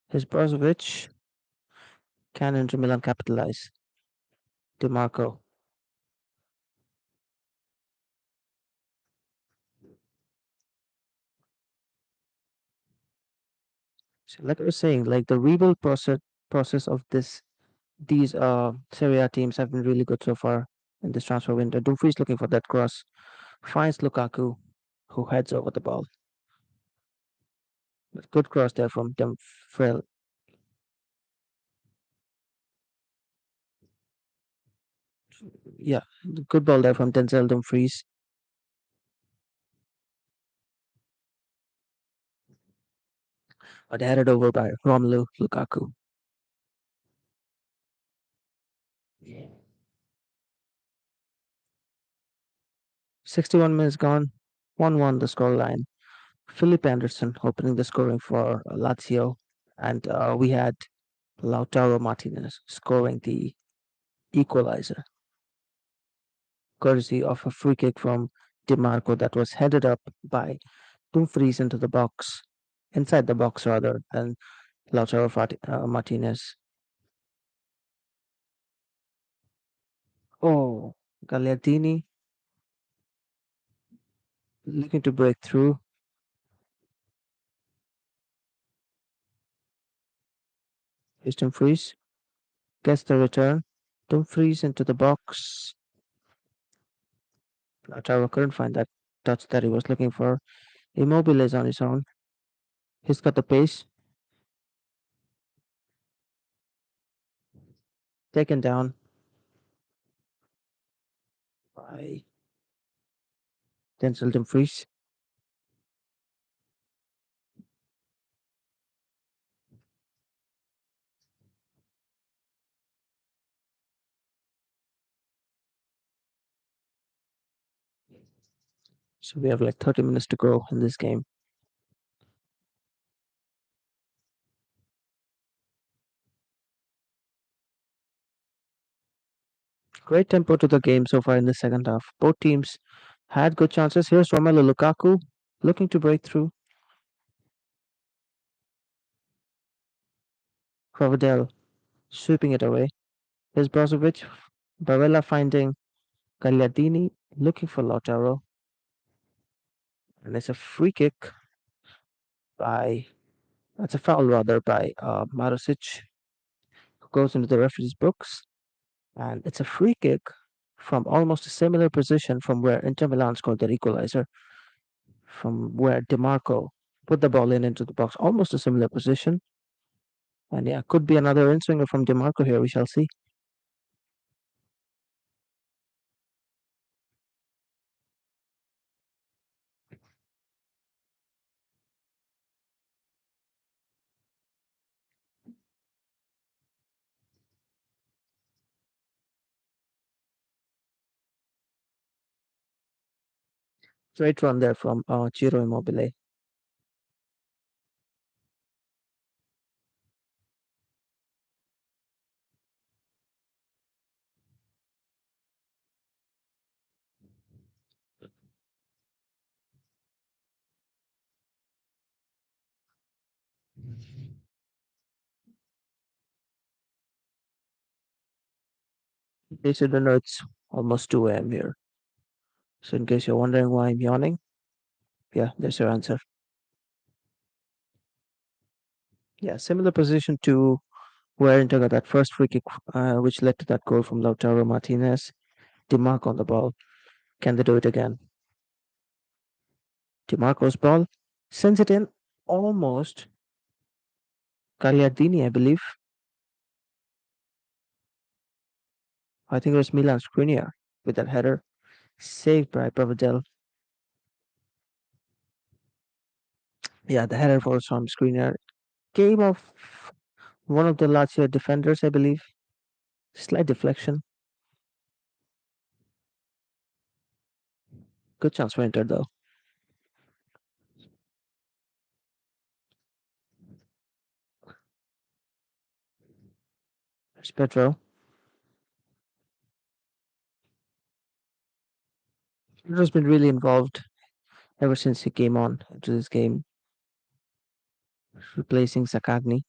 His Brozovic. Can Inter Milan capitalize? DeMarco. So like I was saying, like the rebuild process of these Serie A teams have been really good so far in this transfer window. Dumfries looking for that cross, finds Lukaku, who heads over the ball. But good cross there from Dumfries. Yeah, good ball there from Denzel Dumfries. But headed over by Romelu Lukaku. 61 minutes gone. 1-1 the scoreline. Philip Anderson opening the scoring for Lazio. And we had Lautaro Martinez scoring the equalizer, courtesy of a free kick from DiMarco that was headed up by Dumfries into the box, inside the box rather than Martinez. Oh, Gagliardini looking to break through. Here's Dumfries, gets the return. Dumfries into the box. Lautaro couldn't find that touch that he was looking for. Immobile is on his own. He's got the pace. Taken down by Denzel Dumfries. So we have like 30 minutes to go in this game. Great tempo to the game so far in the second half. Both teams had good chances. Here's Romelu Lukaku looking to break through. Providel sweeping it away. Here's Brozovic. Barella finding Gagliardini looking for Lautaro. And it's a free kick by, that's a foul rather, by Marusic, who goes into the referee's books. And it's a free kick from almost a similar position from where Inter Milan scored their equalizer, from where DeMarco put the ball in into the box. Almost a similar position. And yeah, could be another in swinger from DeMarco here. We shall see. Great run there from Ciro Immobile. They said, no, it's almost 2 a.m. here. So, in case you're wondering why I'm yawning, yeah, there's your answer. Yeah, similar position to where Inter got that first free kick, which led to that goal from Lautaro Martinez. DeMarco on the ball. Can they do it again? DeMarco's ball sends it in almost Gagliardini, I believe. I think it was Milan Skriniar with that header saved by Provedel. Yeah, the header was from Skriniar. Came off one of the Lazio defenders, I believe. Slight deflection. Good chance for Inter though. There's Pedro. Pedro's been really involved ever since he came on into this game, replacing Sakagni.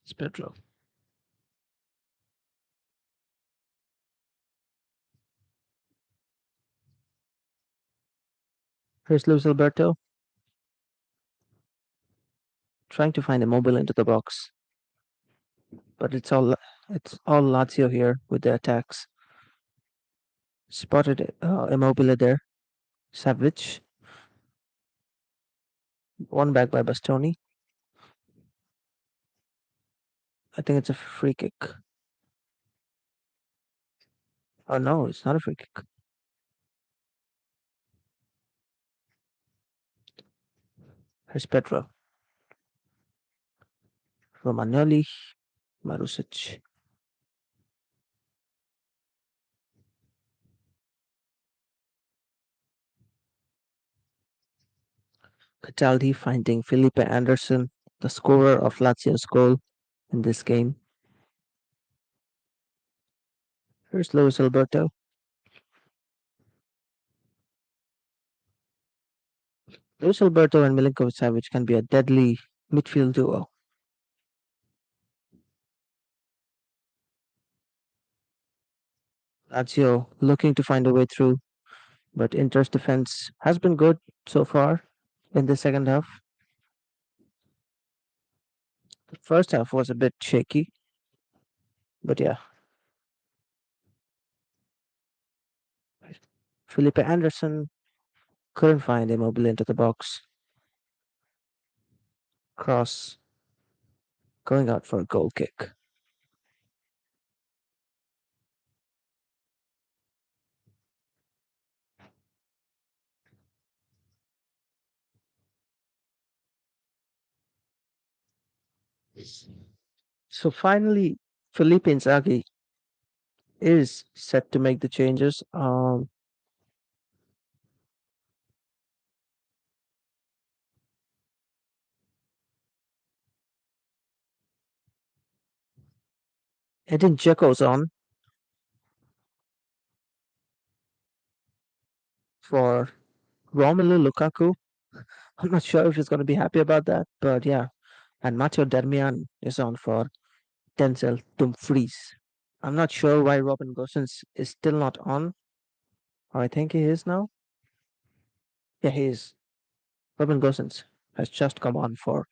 It's Pedro. Here's Luis Alberto trying to find a mobile into the box, but it's all Lazio here with their attacks. Spotted Immobile there. Savic, one back by Bastoni. I think it's a free kick. Oh no, it's not a free kick. Here's Pedro. Romagnoli, Marusic. Cataldi finding Felipe Anderson, the scorer of Lazio's goal in this game. Here's Luis Alberto. Luis Alberto and Milinkovic Savic can be a deadly midfield duo. Lazio looking to find a way through, but Inter's defense has been good so far in the second half. The first half was a bit shaky, but yeah, Felipe Anderson couldn't find Immobile into the box. Cross going out for a goal kick. So finally, Felipe Inzaghi is set to make the changes. Edin Dzeko's on for Romelu Lukaku. I'm not sure if he's going to be happy about that, but yeah. And Matteo Darmian is on for Denzel Dumfries. I'm not sure why Robin Gosens is still not on. I think he is now. Yeah, he is. Robin Gosens has just come on for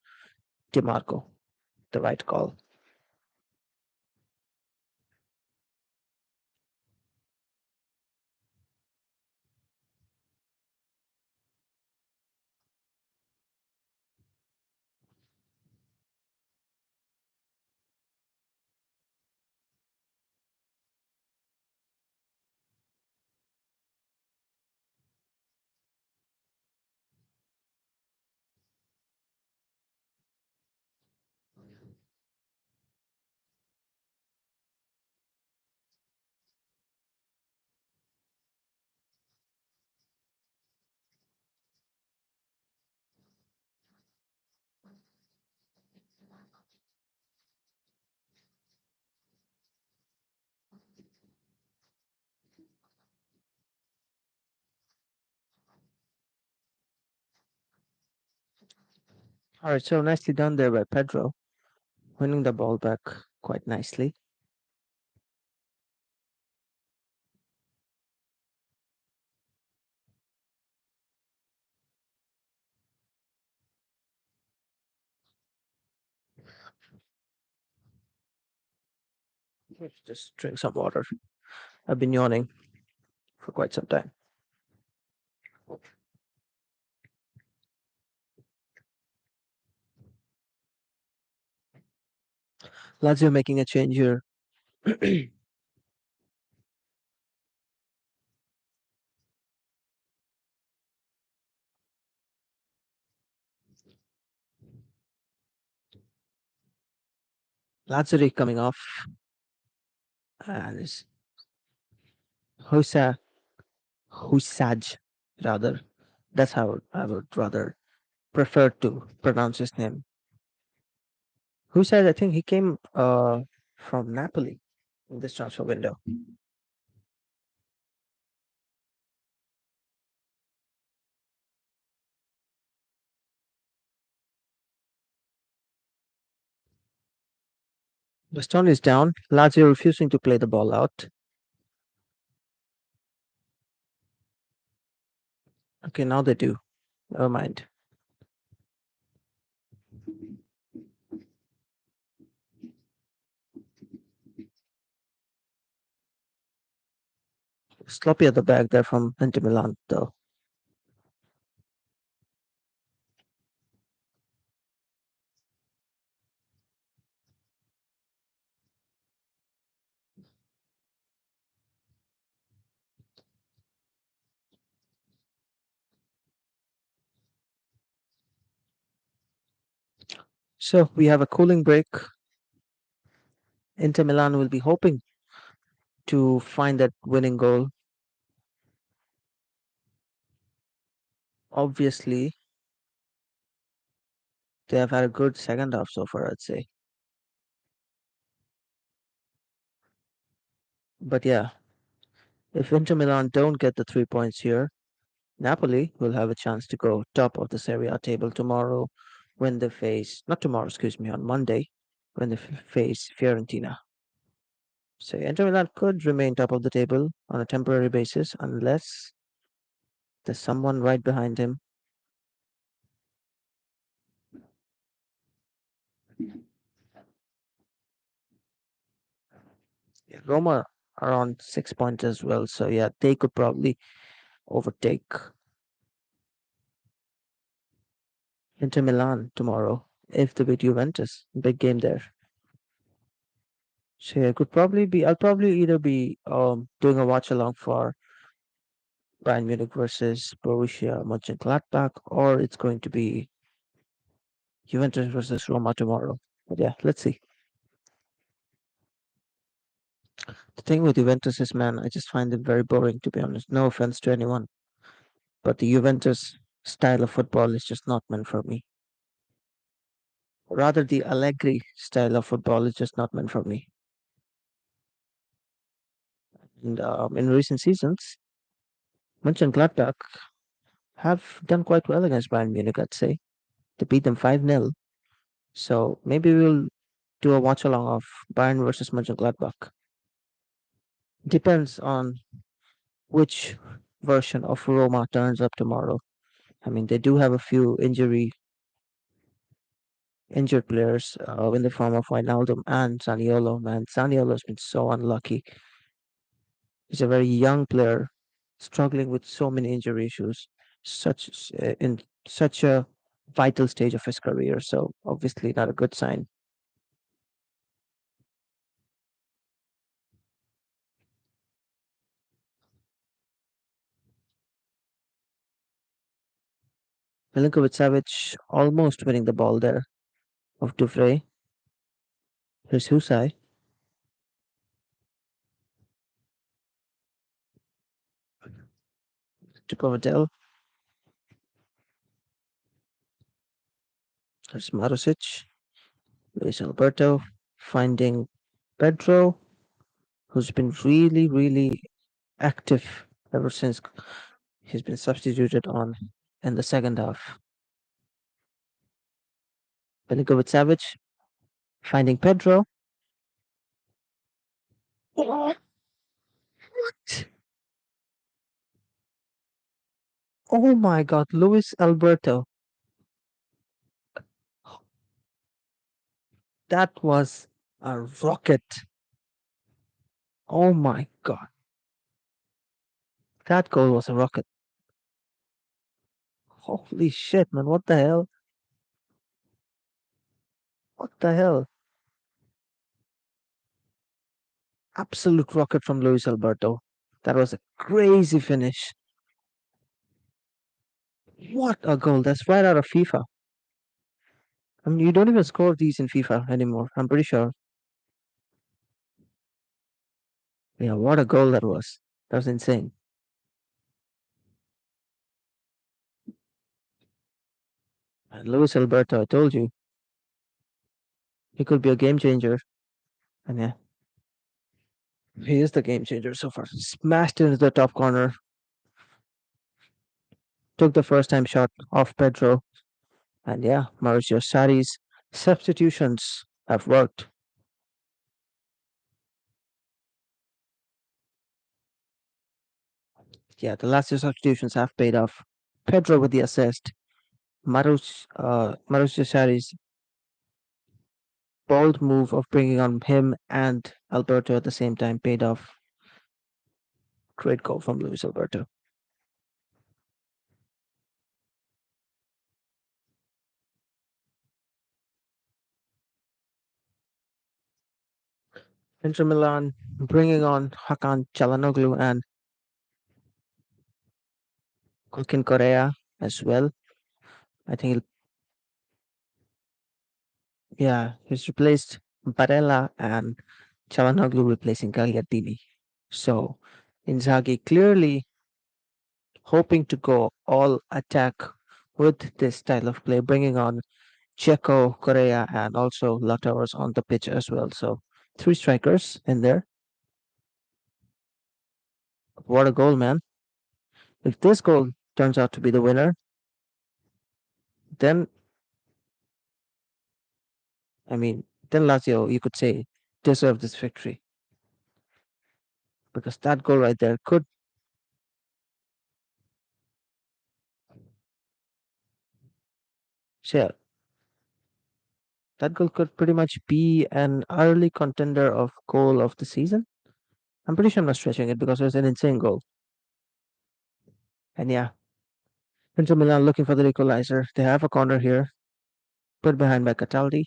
DiMarco, the right call. All right, so nicely done there by Pedro, winning the ball back quite nicely. Let's just drink some water. I've been yawning for quite some time. Lazio making a change here. Lazzari coming off, and is Husa Husaj rather. That's how I would rather prefer to pronounce his name. Husaj, I think he came from Napoli in this transfer window. Bastoni is down. Lazio refusing to play the ball out. Okay, now they do. Never mind. Sloppy at the back there from Inter Milan, though. So we have a cooling break. Inter Milan will be hoping to find that winning goal. Obviously, they have had a good second half so far, I'd say. But yeah, if Inter Milan don't get the 3 points here, Napoli will have a chance to go top of the Serie A table tomorrow when they face, not tomorrow, excuse me, on Monday when they face Fiorentina. So Inter Milan could remain top of the table on a temporary basis unless there's someone right behind him. Yeah, Roma are on 6 points as well, so yeah, they could probably overtake Inter Milan tomorrow if they beat Juventus. Big game there. So yeah, it could probably be. I'll probably either be doing a watch along for Bayern Munich versus Borussia Mönchengladbach, or it's going to be Juventus versus Roma tomorrow. But yeah, let's see. The thing with Juventus is, man, I just find them very boring, to be honest. No offense to anyone, but the Juventus style of football is just not meant for me. Rather, the Allegri style of football is just not meant for me. And in recent seasons, Mönchengladbach have done quite well against Bayern Munich, I'd say. They beat them 5-0. So maybe we'll do a watch along of Bayern versus Mönchengladbach. Depends on which version of Roma turns up tomorrow. I mean, they do have a few injured players in the form of Wijnaldum and Zaniolo. Man, Zaniolo has been so unlucky. He's a very young player, struggling with so many injury issues, in such a vital stage of his career. So obviously not a good sign. Milinkovic Savic almost winning the ball there of Dufresne. Here's Husai to Provedel. There's Marusic. Luis Alberto finding Pedro, who's been really, really active ever since he's been substituted on in the second half. Milinkovic Savic finding Pedro. What? Oh my God, Luis Alberto. That was a rocket. Oh my God, that goal was a rocket. Holy shit, man! What the hell? What the hell? Absolute rocket from Luis Alberto. That was a crazy finish. What a goal! That's right out of FIFA. I mean, you don't even score these in FIFA anymore. I'm pretty sure. Yeah, what a goal that was. That was insane. And Luis Alberto, I told you, he could be a game changer. And yeah, he is the game changer so far. Smashed into the top corner, took the first time shot off Pedro. And yeah, Mauricio Sarri's substitutions have worked. Yeah, the last two substitutions have paid off. Pedro with the assist. Mauricio Sarri's bold move of bringing on him and Alberto at the same time paid off. Great goal from Luis Alberto. Inter Milan bringing on Hakan Çalhanoğlu and Kulkin Correa as well. I think, yeah, he's replaced Barella and Çalhanoğlu replacing Gagliardini. So Inzaghi clearly hoping to go all attack with this style of play, bringing on Checo, Correa, and also Lataros on the pitch as well. So three strikers in there. What a goal, man. If this goal turns out to be the winner, then, I mean, then Lazio, you could say, deserve this victory because that goal right there could, say, that goal could pretty much be an early contender of goal of the season. I'm pretty sure I'm not stretching it because it was an insane goal. And yeah, Inter Milan looking for the equalizer. They have a corner here, put behind by Cataldi.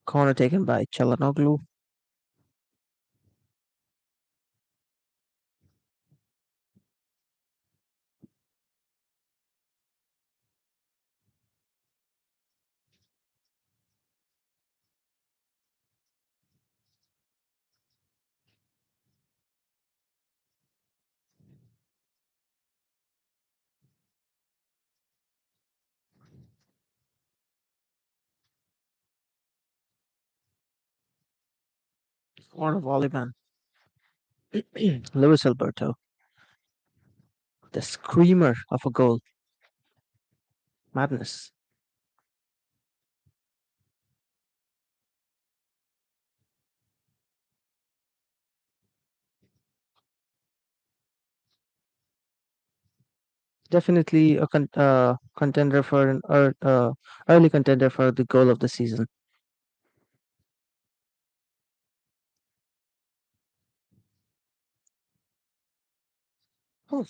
Corner taken by Çalhanoğlu. What a volley, man. Luis Alberto, the screamer of a goal. Madness. Definitely a contender for an early contender for the goal of the season. Oh.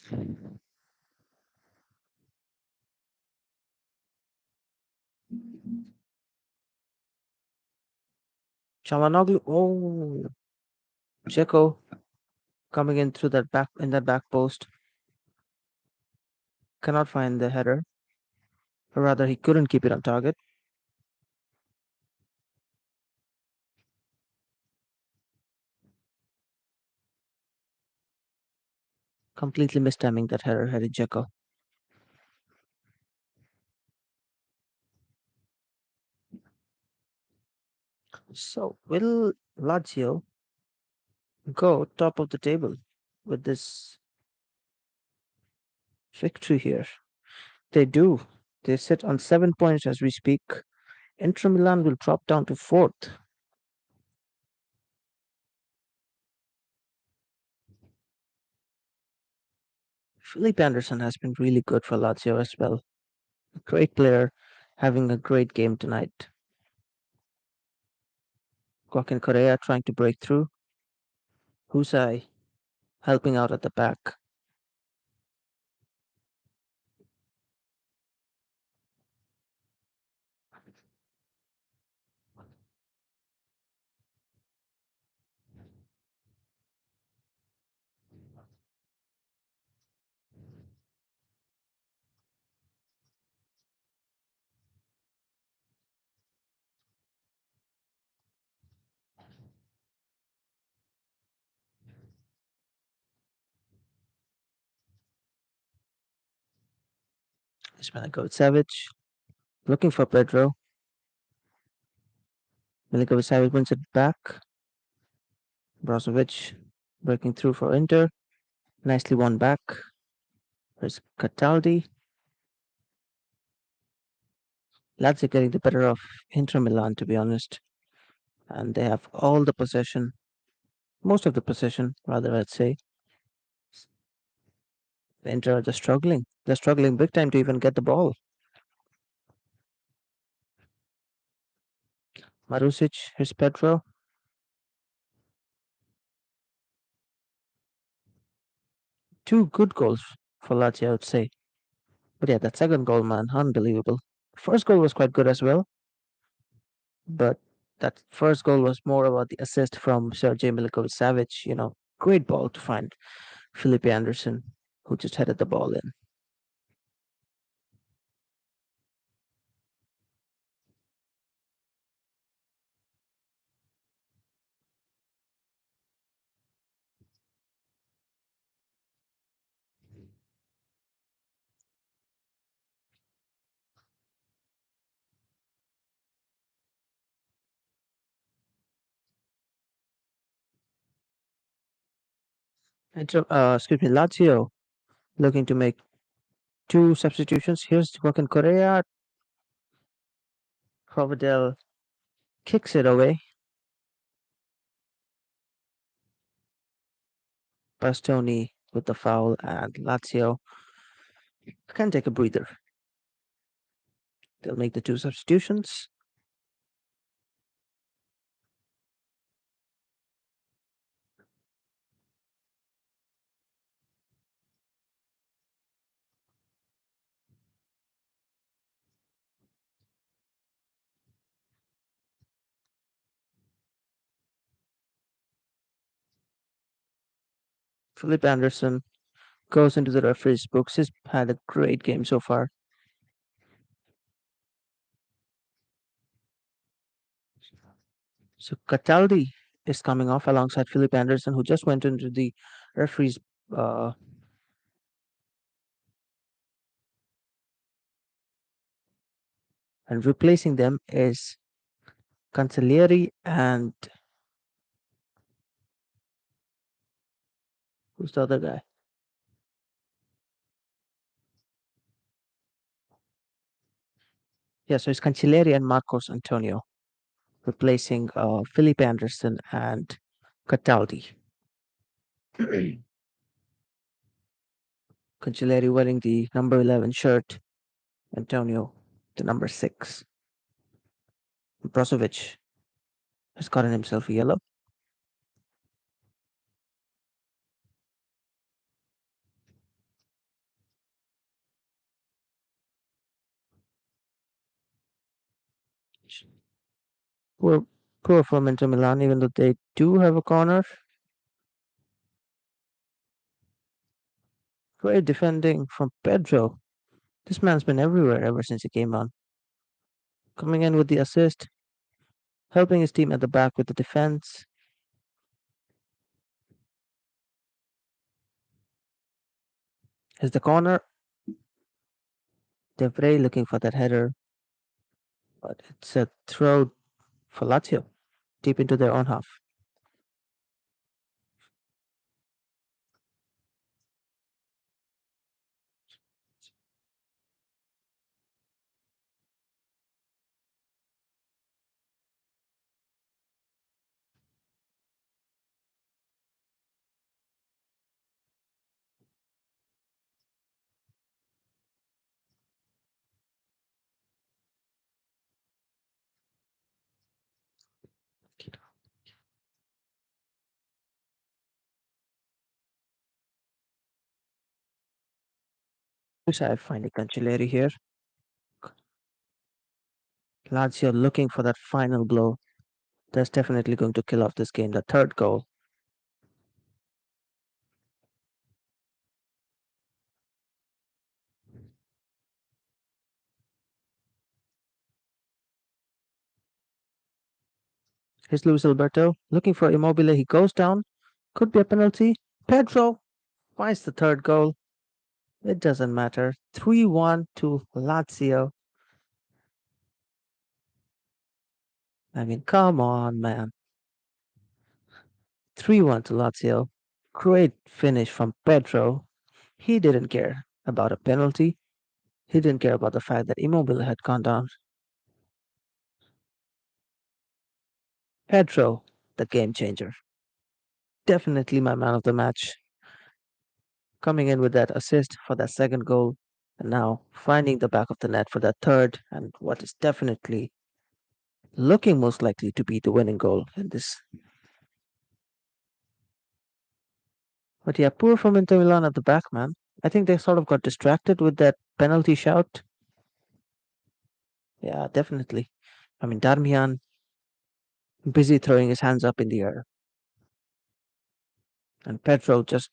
Çalhanoğlu. Oh, Checo coming in through that back in that back post. Cannot find the header, or rather, he couldn't keep it on target. Completely mistiming that header, headed Checo. So, will Lazio go top of the table with this victory here? They do. They sit on 7 points as we speak. Inter Milan will drop down to fourth. Philippe Anderson has been really good for Lazio as well. A great player, having a great game tonight. Joaquin Correa trying to break through. Husai helping out at the back. Milinkovic Savic looking for Pedro. Milinkovic Savic wins it back. Brozovic breaking through for Inter. Nicely won back. There's Cataldi. Lazio getting the better of Inter Milan, to be honest. And they have all the possession, most of the possession, rather, I'd say. The Inter are just struggling. They're struggling big time to even get the ball. Marusic, here's Pedro. Two good goals for Lazio, I would say. But yeah, that second goal, man, unbelievable. First goal was quite good as well, but that first goal was more about the assist from Sergej Milinkovic-Savic. Great ball to find Felipe Anderson, who just headed the ball in. Excuse me, Lazio looking to make two substitutions. Here's Joaquin Correa. Providel kicks it away. Bastoni with the foul, and Lazio can take a breather. They'll make the two substitutions. Philip Anderson goes into the referee's books. He's had a great game so far. So Cataldi is coming off alongside Philip Anderson, who just went into the referee's uh, and replacing them is Cancellieri and who's the other guy? Yeah, so it's Cancellieri and Marcos Antonio replacing Philip Anderson and Cataldi. Cancellieri wearing the number 11 shirt, Antonio the number 6. Brozovic has gotten himself a yellow. Poor, poor from Inter Milan, even though they do have a corner. Great defending from Pedro. This man's been everywhere ever since he came on. Coming in with the assist, helping his team at the back with the defense. Here's the corner. Devray looking for that header, but it's a throw for Lazio. deep into their own half. Which I find a Cancelleri here. Lazio looking for that final blow. That's definitely going to kill off this game. The third goal. Here's Luis Alberto looking for Immobile. He goes down. Could be a penalty. Pedro finds the third goal. It doesn't matter. 3-1 to Lazio. I mean, come on, man. 3-1 to Lazio. Great finish from Pedro. He didn't care about a penalty. He didn't care about the fact that Immobile had gone down. Pedro, the game changer. Definitely my man of the match. Coming in with that assist for that second goal. And now finding the back of the net for that third. And what is definitely looking most likely to be the winning goal in this. But yeah, poor from Inter Milan at the back, man. I think they sort of got distracted with that penalty shout. Yeah, definitely. I mean, Darmian busy throwing his hands up in the air, and Pedro just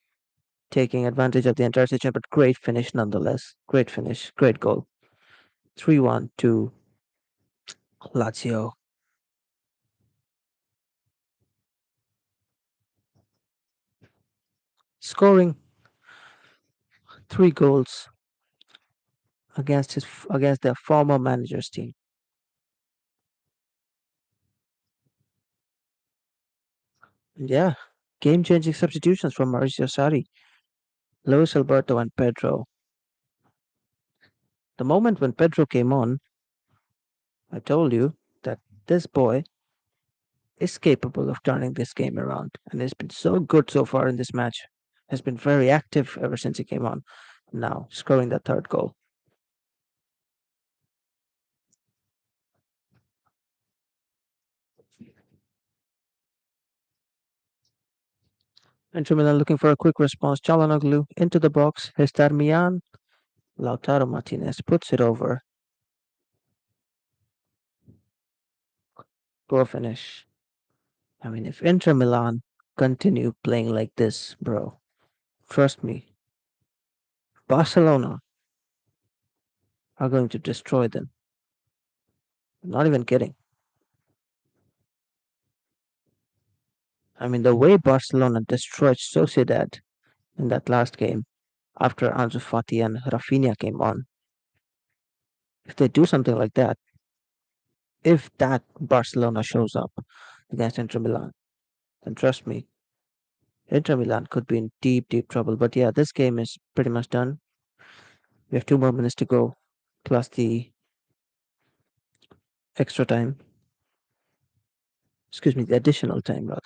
taking advantage of the entire situation. But great finish nonetheless. Great finish, great goal. 3-1 to Lazio. Scoring three goals against their former manager's team. Yeah, game-changing substitutions from Mauricio Sarri, Luis Alberto, and Pedro. The moment when Pedro came on, I told you that this boy is capable of turning this game around, and he's been so good so far in this match. Has been very active ever since he came on. Now scoring that third goal. Inter Milan looking for a quick response. Çalhanoğlu into the box. Here's Darmian. Lautaro Martinez puts it over. Poor finish. I mean, if Inter Milan continue playing like this, bro, trust me, Barcelona are going to destroy them. I'm not even kidding. I mean, the way Barcelona destroyed Sociedad in that last game after Ansu Fati and Rafinha came on, if they do something like that, if that Barcelona shows up against Inter Milan, then trust me, Inter Milan could be in deep, deep trouble. But yeah, this game is pretty much done. We have 2 more minutes to go, plus the extra time. Excuse me, the additional time, rather.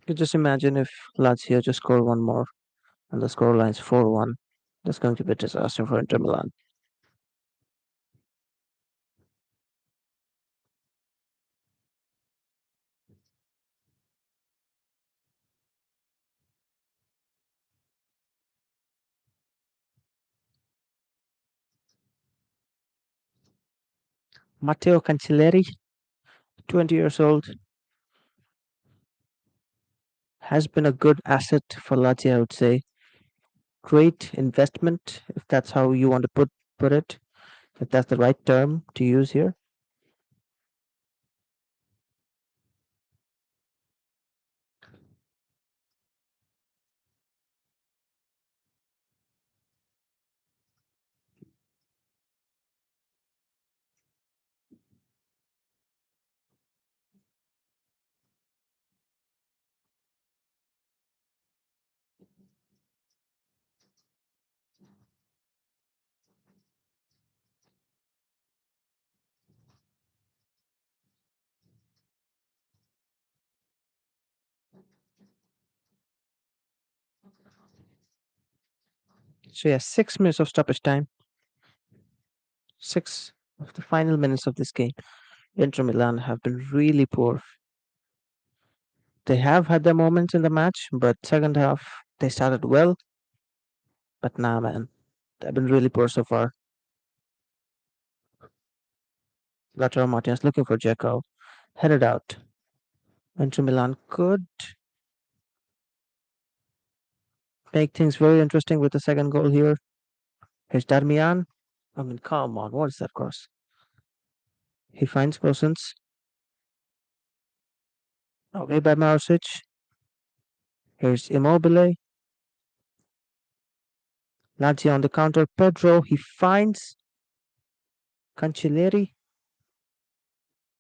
You just imagine if Lazio just score one more and the score line's 4-1. That's going to be a disaster for Inter Milan. Matteo Cancelleri, 20 years old, has been a good asset for Lazio, I would say. Great investment, if that's how you want to put it, if that's the right term to use here. So yeah, 6 minutes of stoppage time, six of the final minutes of this game. Inter Milan have been really poor. They have had their moments in the match, but second half they started well, but nah, man, they've been really poor so far. Lautaro Martinez looking for Dzeko, headed out. Inter Milan could make things very interesting with the second goal here. Here's Darmian. I mean, come on, what is that cross? He finds Gosens. Okay, by Marusic. Here's Immobile. Lazio on the counter. Pedro, he finds Cancelleri.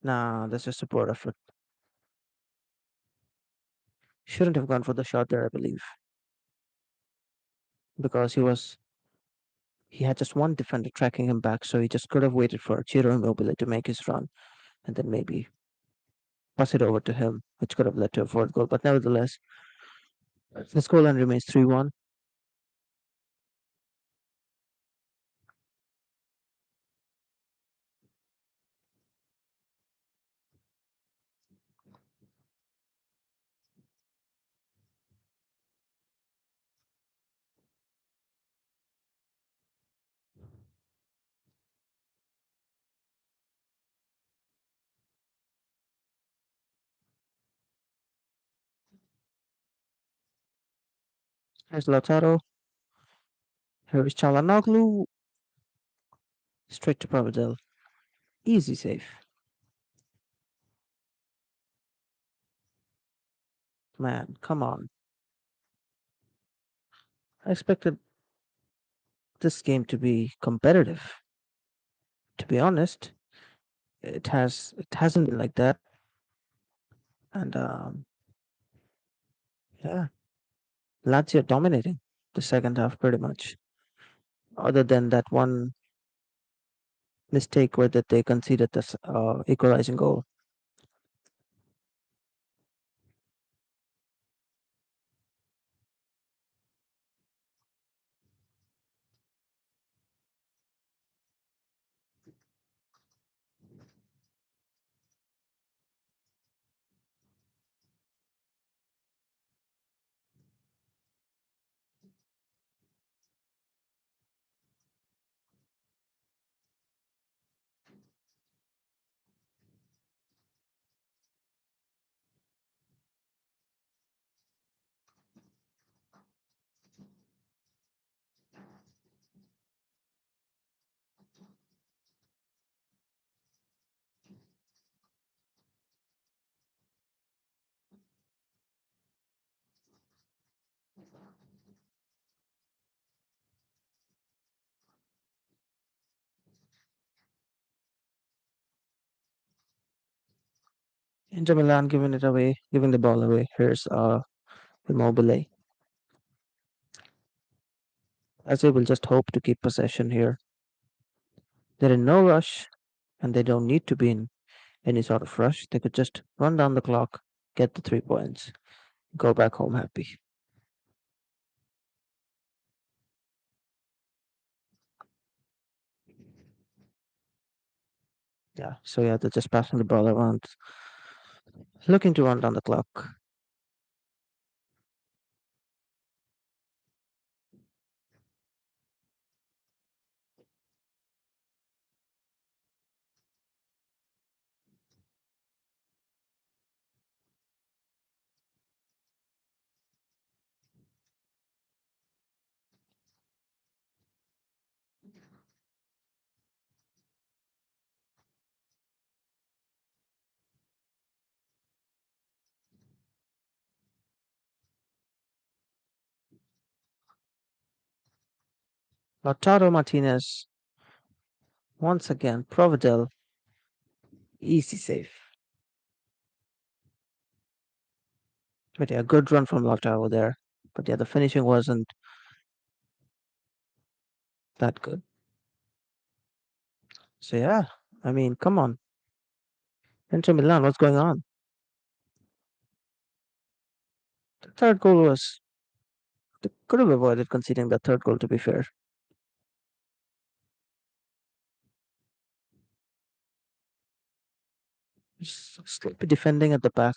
Nah, that's just a poor effort. Shouldn't have gone for the shot there, I believe, because he had just one defender tracking him back, so he just could have waited for Ciro Immobile to make his run and then maybe pass it over to him, which could have led to a fourth goal. But nevertheless, the scoreline remains 3-1. Here's Lautaro. Here is Çalhanoğlu. Straight to Providel. Easy save. Man, come on. I expected this game to be competitive. To be honest, it hasn't been like that. And yeah, Lazio dominating the second half pretty much. Other than that one mistake where that they conceded this equalizing goal. Inter Milan giving it away, giving the ball away. Here's Immobile. As they will just hope to keep possession here. They're in no rush, and they don't need to be in any sort of rush. They could just run down the clock, get the 3 points, go back home happy. Yeah, so yeah, they're just passing the ball around, looking to run down the clock. Lautaro Martinez, once again, Providel, easy save. But yeah, good run from Lautaro there. But yeah, the finishing wasn't that good. So yeah, I mean, come on. Inter Milan, what's going on? The third goal was They could have avoided conceding the third goal, to be fair. Sloppy defending at the back,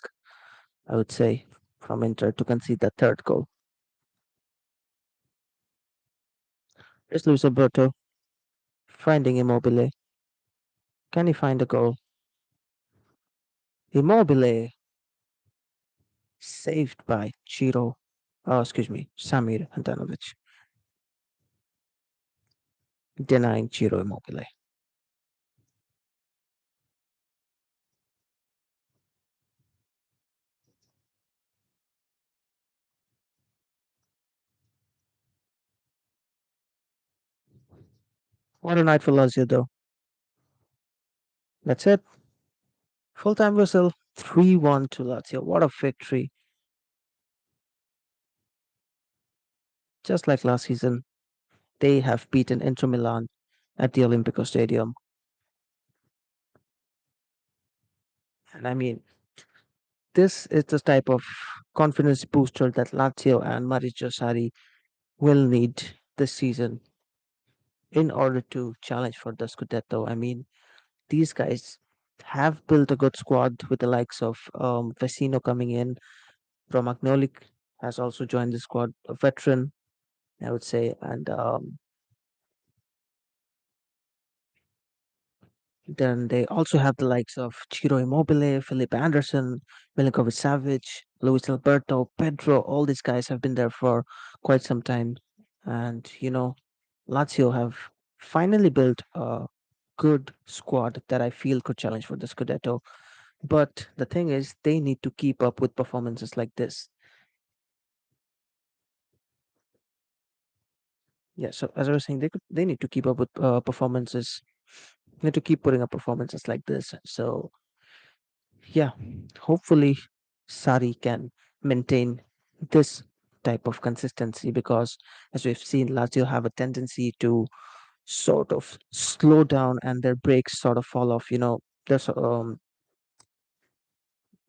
I would say, from Inter to concede the third goal. Here's Luis Alberto finding Immobile. Can he find a goal? Immobile saved by Ciro. Oh, excuse me, Samir Handanovic, denying Ciro Immobile. What a night for Lazio, though. That's it. Full time whistle 3-1 to Lazio. What a victory. Just like last season, they have beaten Inter Milan at the Olimpico Stadium. And I mean, this is the type of confidence booster that Lazio and Maurizio Sarri will need this season in order to challenge for the Scudetto. I mean, these guys have built a good squad with the likes of Vecino coming in. Romagnoli has also joined the squad, a veteran, I would say, and then they also have the likes of Ciro Immobile, Felipe Anderson, Milinkovic Savic, Luis Alberto, Pedro. All these guys have been there for quite some time. And, Lazio have finally built a good squad that I feel could challenge for the Scudetto. But the thing is, they need to keep up with performances like this. Yeah, so as I was saying, they need to keep up with performances. They need to keep putting up performances like this. So yeah, hopefully Sari can maintain this type of consistency because, as we've seen, Lazio have a tendency to sort of slow down and their brakes sort of fall off. There's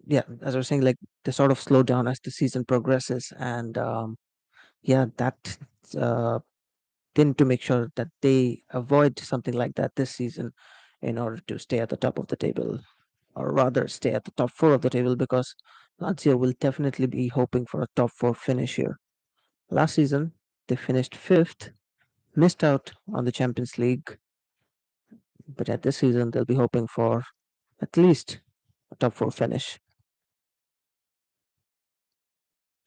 yeah, as I was saying, like they sort of slow down as the season progresses, and yeah, that uh, they need to make sure that they avoid something like that this season in order to stay at the top of the table, or rather stay at the top four of the table, because Lazio will definitely be hoping for a top four finish here. Last season, they finished fifth, missed out on the Champions League, but at this season, they'll be hoping for at least a top four finish.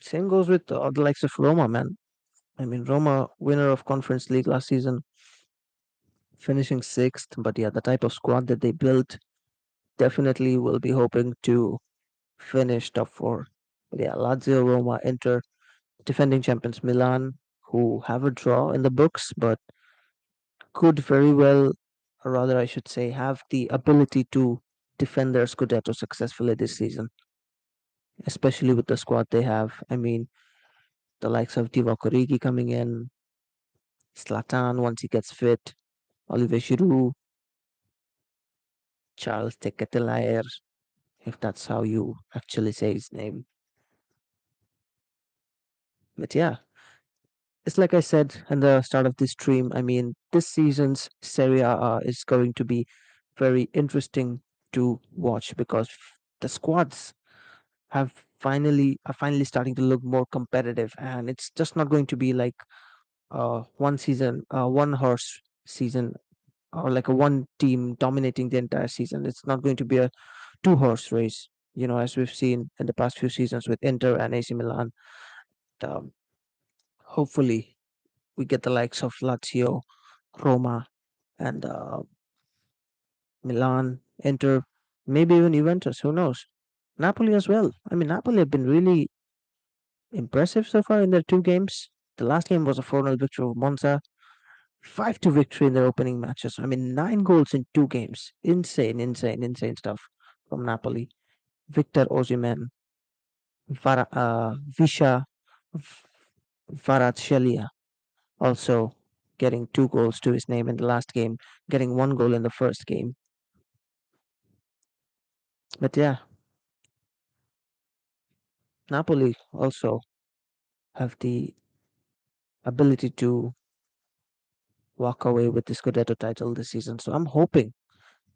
Same goes with the likes of Roma, man. I mean, Roma, winner of Conference League last season, finishing sixth, but yeah, the type of squad that they built definitely will be hoping to finish top four. But yeah, Lazio, Roma, Inter, defending champions Milan, who have a draw in the books, but could very well, or rather, I should say, have the ability to defend their Scudetto successfully this season, especially with the squad they have. I mean, the likes of Divock Origi coming in, Zlatan once he gets fit, Olivier Giroud, Charles Teketelaer, if that's how you actually say his name. But yeah, it's like I said in the start of this stream. I mean, this season's Serie A is going to be very interesting to watch because the squads have finally are finally starting to look more competitive, and it's just not going to be like one season, one horse season, or like a one team dominating the entire season. It's not going to be a two horse race, as we've seen in the past few seasons with Inter and AC Milan. Um, Hopefully, we get the likes of Lazio, Roma, and Milan, Inter, maybe even Juventus. Who knows? Napoli as well. I mean, Napoli have been really impressive so far in their two games. The last game was a 4-0 victory over Monza, 5-2 victory in their opening matches. I mean, 9 goals in 2 games. Insane, insane, insane stuff from Napoli. Victor Osimhen, Visha Varatskhelia also getting 2 goals to his name in the last game, getting 1 goal in the first game. But yeah, Napoli also have the ability to walk away with the Scudetto title this season. So I'm hoping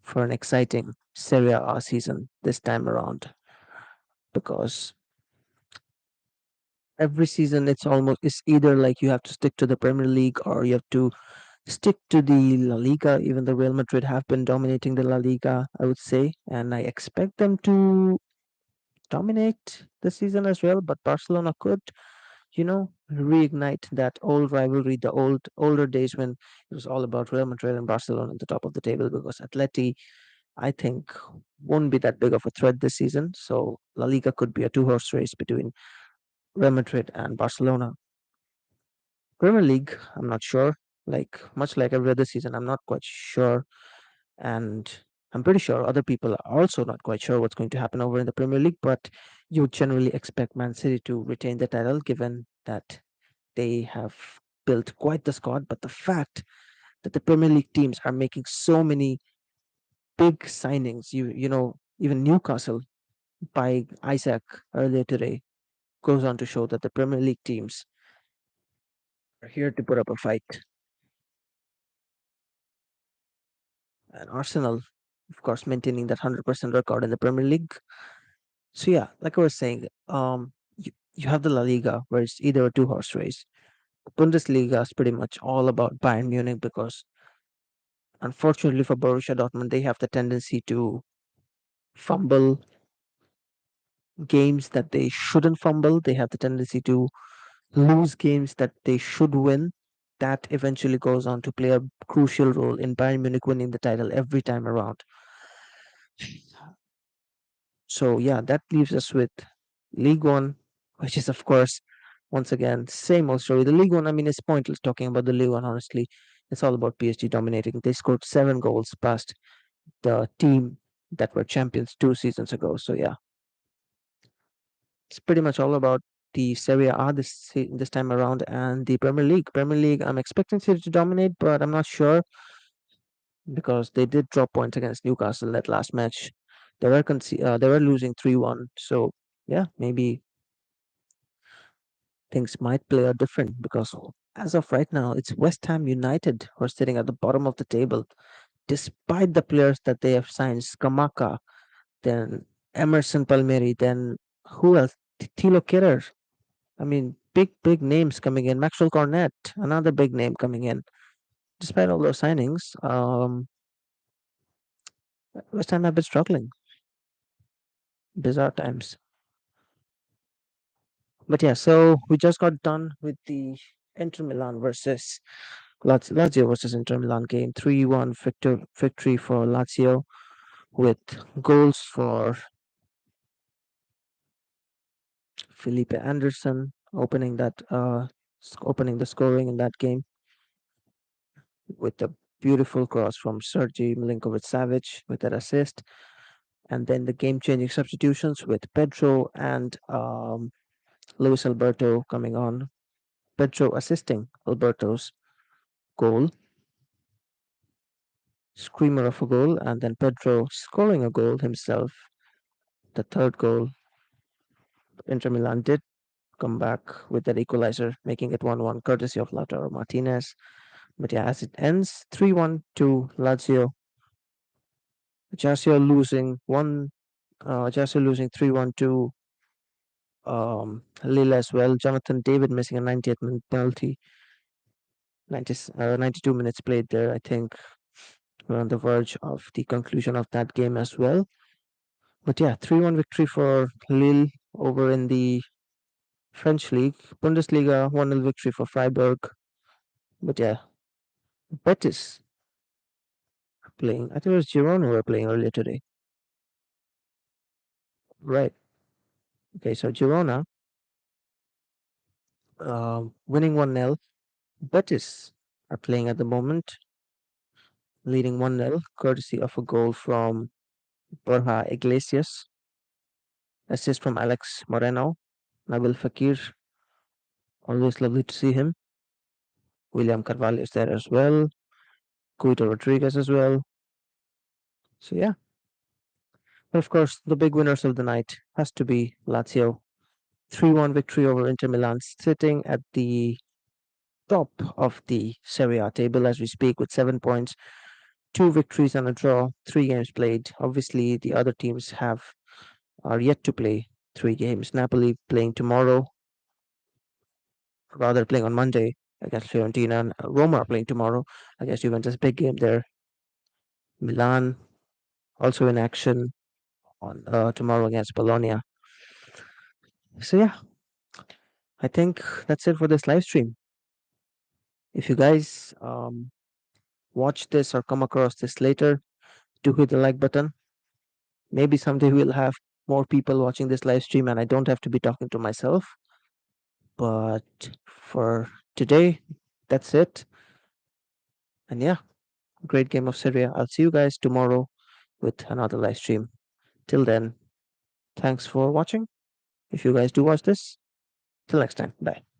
for an exciting Serie A season this time around because every season it's either like you have to stick to the Premier League or you have to stick to the La Liga. Even the Real Madrid have been dominating the La Liga, I would say, and I expect them to dominate this season as well. But Barcelona could, reignite that old rivalry, the older days when it was all about Real Madrid and Barcelona at the top of the table. Because Atleti, I think, won't be that big of a threat this season. So La Liga could be a two-horse race between Real Madrid and Barcelona. Premier League, I'm not sure. Like much like every other season, I'm not quite sure, and I'm pretty sure other people are also not quite sure what's going to happen over in the Premier League. But you generally expect Man City to retain the title, given that they have built quite the squad. But the fact that the Premier League teams are making so many big signings, even Newcastle buying Isaac earlier today, goes on to show that the Premier League teams are here to put up a fight. And Arsenal, of course, maintaining that 100% record in the Premier League. So yeah, like I was saying, you have the La Liga where it's either a two-horse race. Bundesliga is pretty much all about Bayern Munich because unfortunately for Borussia Dortmund, they have the tendency to fumble games that they shouldn't fumble. They have the tendency to lose games that they should win. That eventually goes on to play a crucial role in Bayern Munich winning the title every time around. So yeah, that leaves us with League One, which is of course once again same old story. The League One, I mean, it's pointless talking about the League One. Honestly, it's all about PSG dominating. They scored 7 goals past the team that were champions 2 seasons ago. So yeah, it's pretty much all about the Serie A this time around and the Premier League. Premier League, I'm expecting City to dominate, but I'm not sure because they did drop points against Newcastle that last match. They were losing 3-1. So yeah, maybe things might play out different because as of right now, it's West Ham United who are sitting at the bottom of the table, despite the players that they have signed, Skamaka, then Emerson Palmieri, then who else? Tilo Kehrer. I mean, big names coming in. Maxwell Cornet, another big name coming in. Despite all those signings, West Ham have been struggling. Bizarre times. But yeah, so we just got done with the Inter Milan versus Lazio versus Inter Milan game. 3-1 victory for Lazio with goals for Felipe Anderson opening the scoring in that game with a beautiful cross from Sergei Milinkovic-Savic with that assist, and then the game-changing substitutions with Pedro and Luis Alberto coming on. Pedro assisting Alberto's goal, screamer of a goal, and then Pedro scoring a goal himself. The third goal, Inter Milan did come back with that equalizer, making it 1-1, courtesy of Lautaro Martinez. But yeah, as it ends 3-1 to Lazio, Lazio losing 3-1 to Lille as well. Jonathan David missing a 90th minute penalty. 92 minutes played there. I think we're on the verge of the conclusion of that game as well. But yeah, 3-1 victory for Lille over in the French league. Bundesliga 1-0 victory for Freiburg. But yeah, Betis playing. I think it was Girona who were playing earlier today. Right. Okay, so Girona winning 1-0. Betis are playing at the moment, leading 1-0, courtesy of a goal from Borja Iglesias, assist from Alex Moreno, Nabil Fakir. Always lovely to see him. William Carvalho is there as well. Guido Rodriguez as well. So yeah. But of course, the big winners of the night has to be Lazio. 3-1 victory over Inter Milan, sitting at the top of the Serie A table as we speak with 7 points, two victories and a draw, three games played. Obviously, the other teams have are yet to play three games. Napoli playing tomorrow, rather playing on Monday against Fiorentina, and Roma are playing tomorrow against Juventus. Big game there. Milan also in action on tomorrow against Bologna. So yeah, I think that's it for this live stream. If you guys watch this or come across this later, do hit the like button. Maybe someday we'll have more people watching this live stream and I don't have to be talking to myself. But for today, that's it. And yeah, great game of Syria. I'll see you guys tomorrow with another live stream. Till then, thanks for watching. If you guys do watch this, till next time. Bye.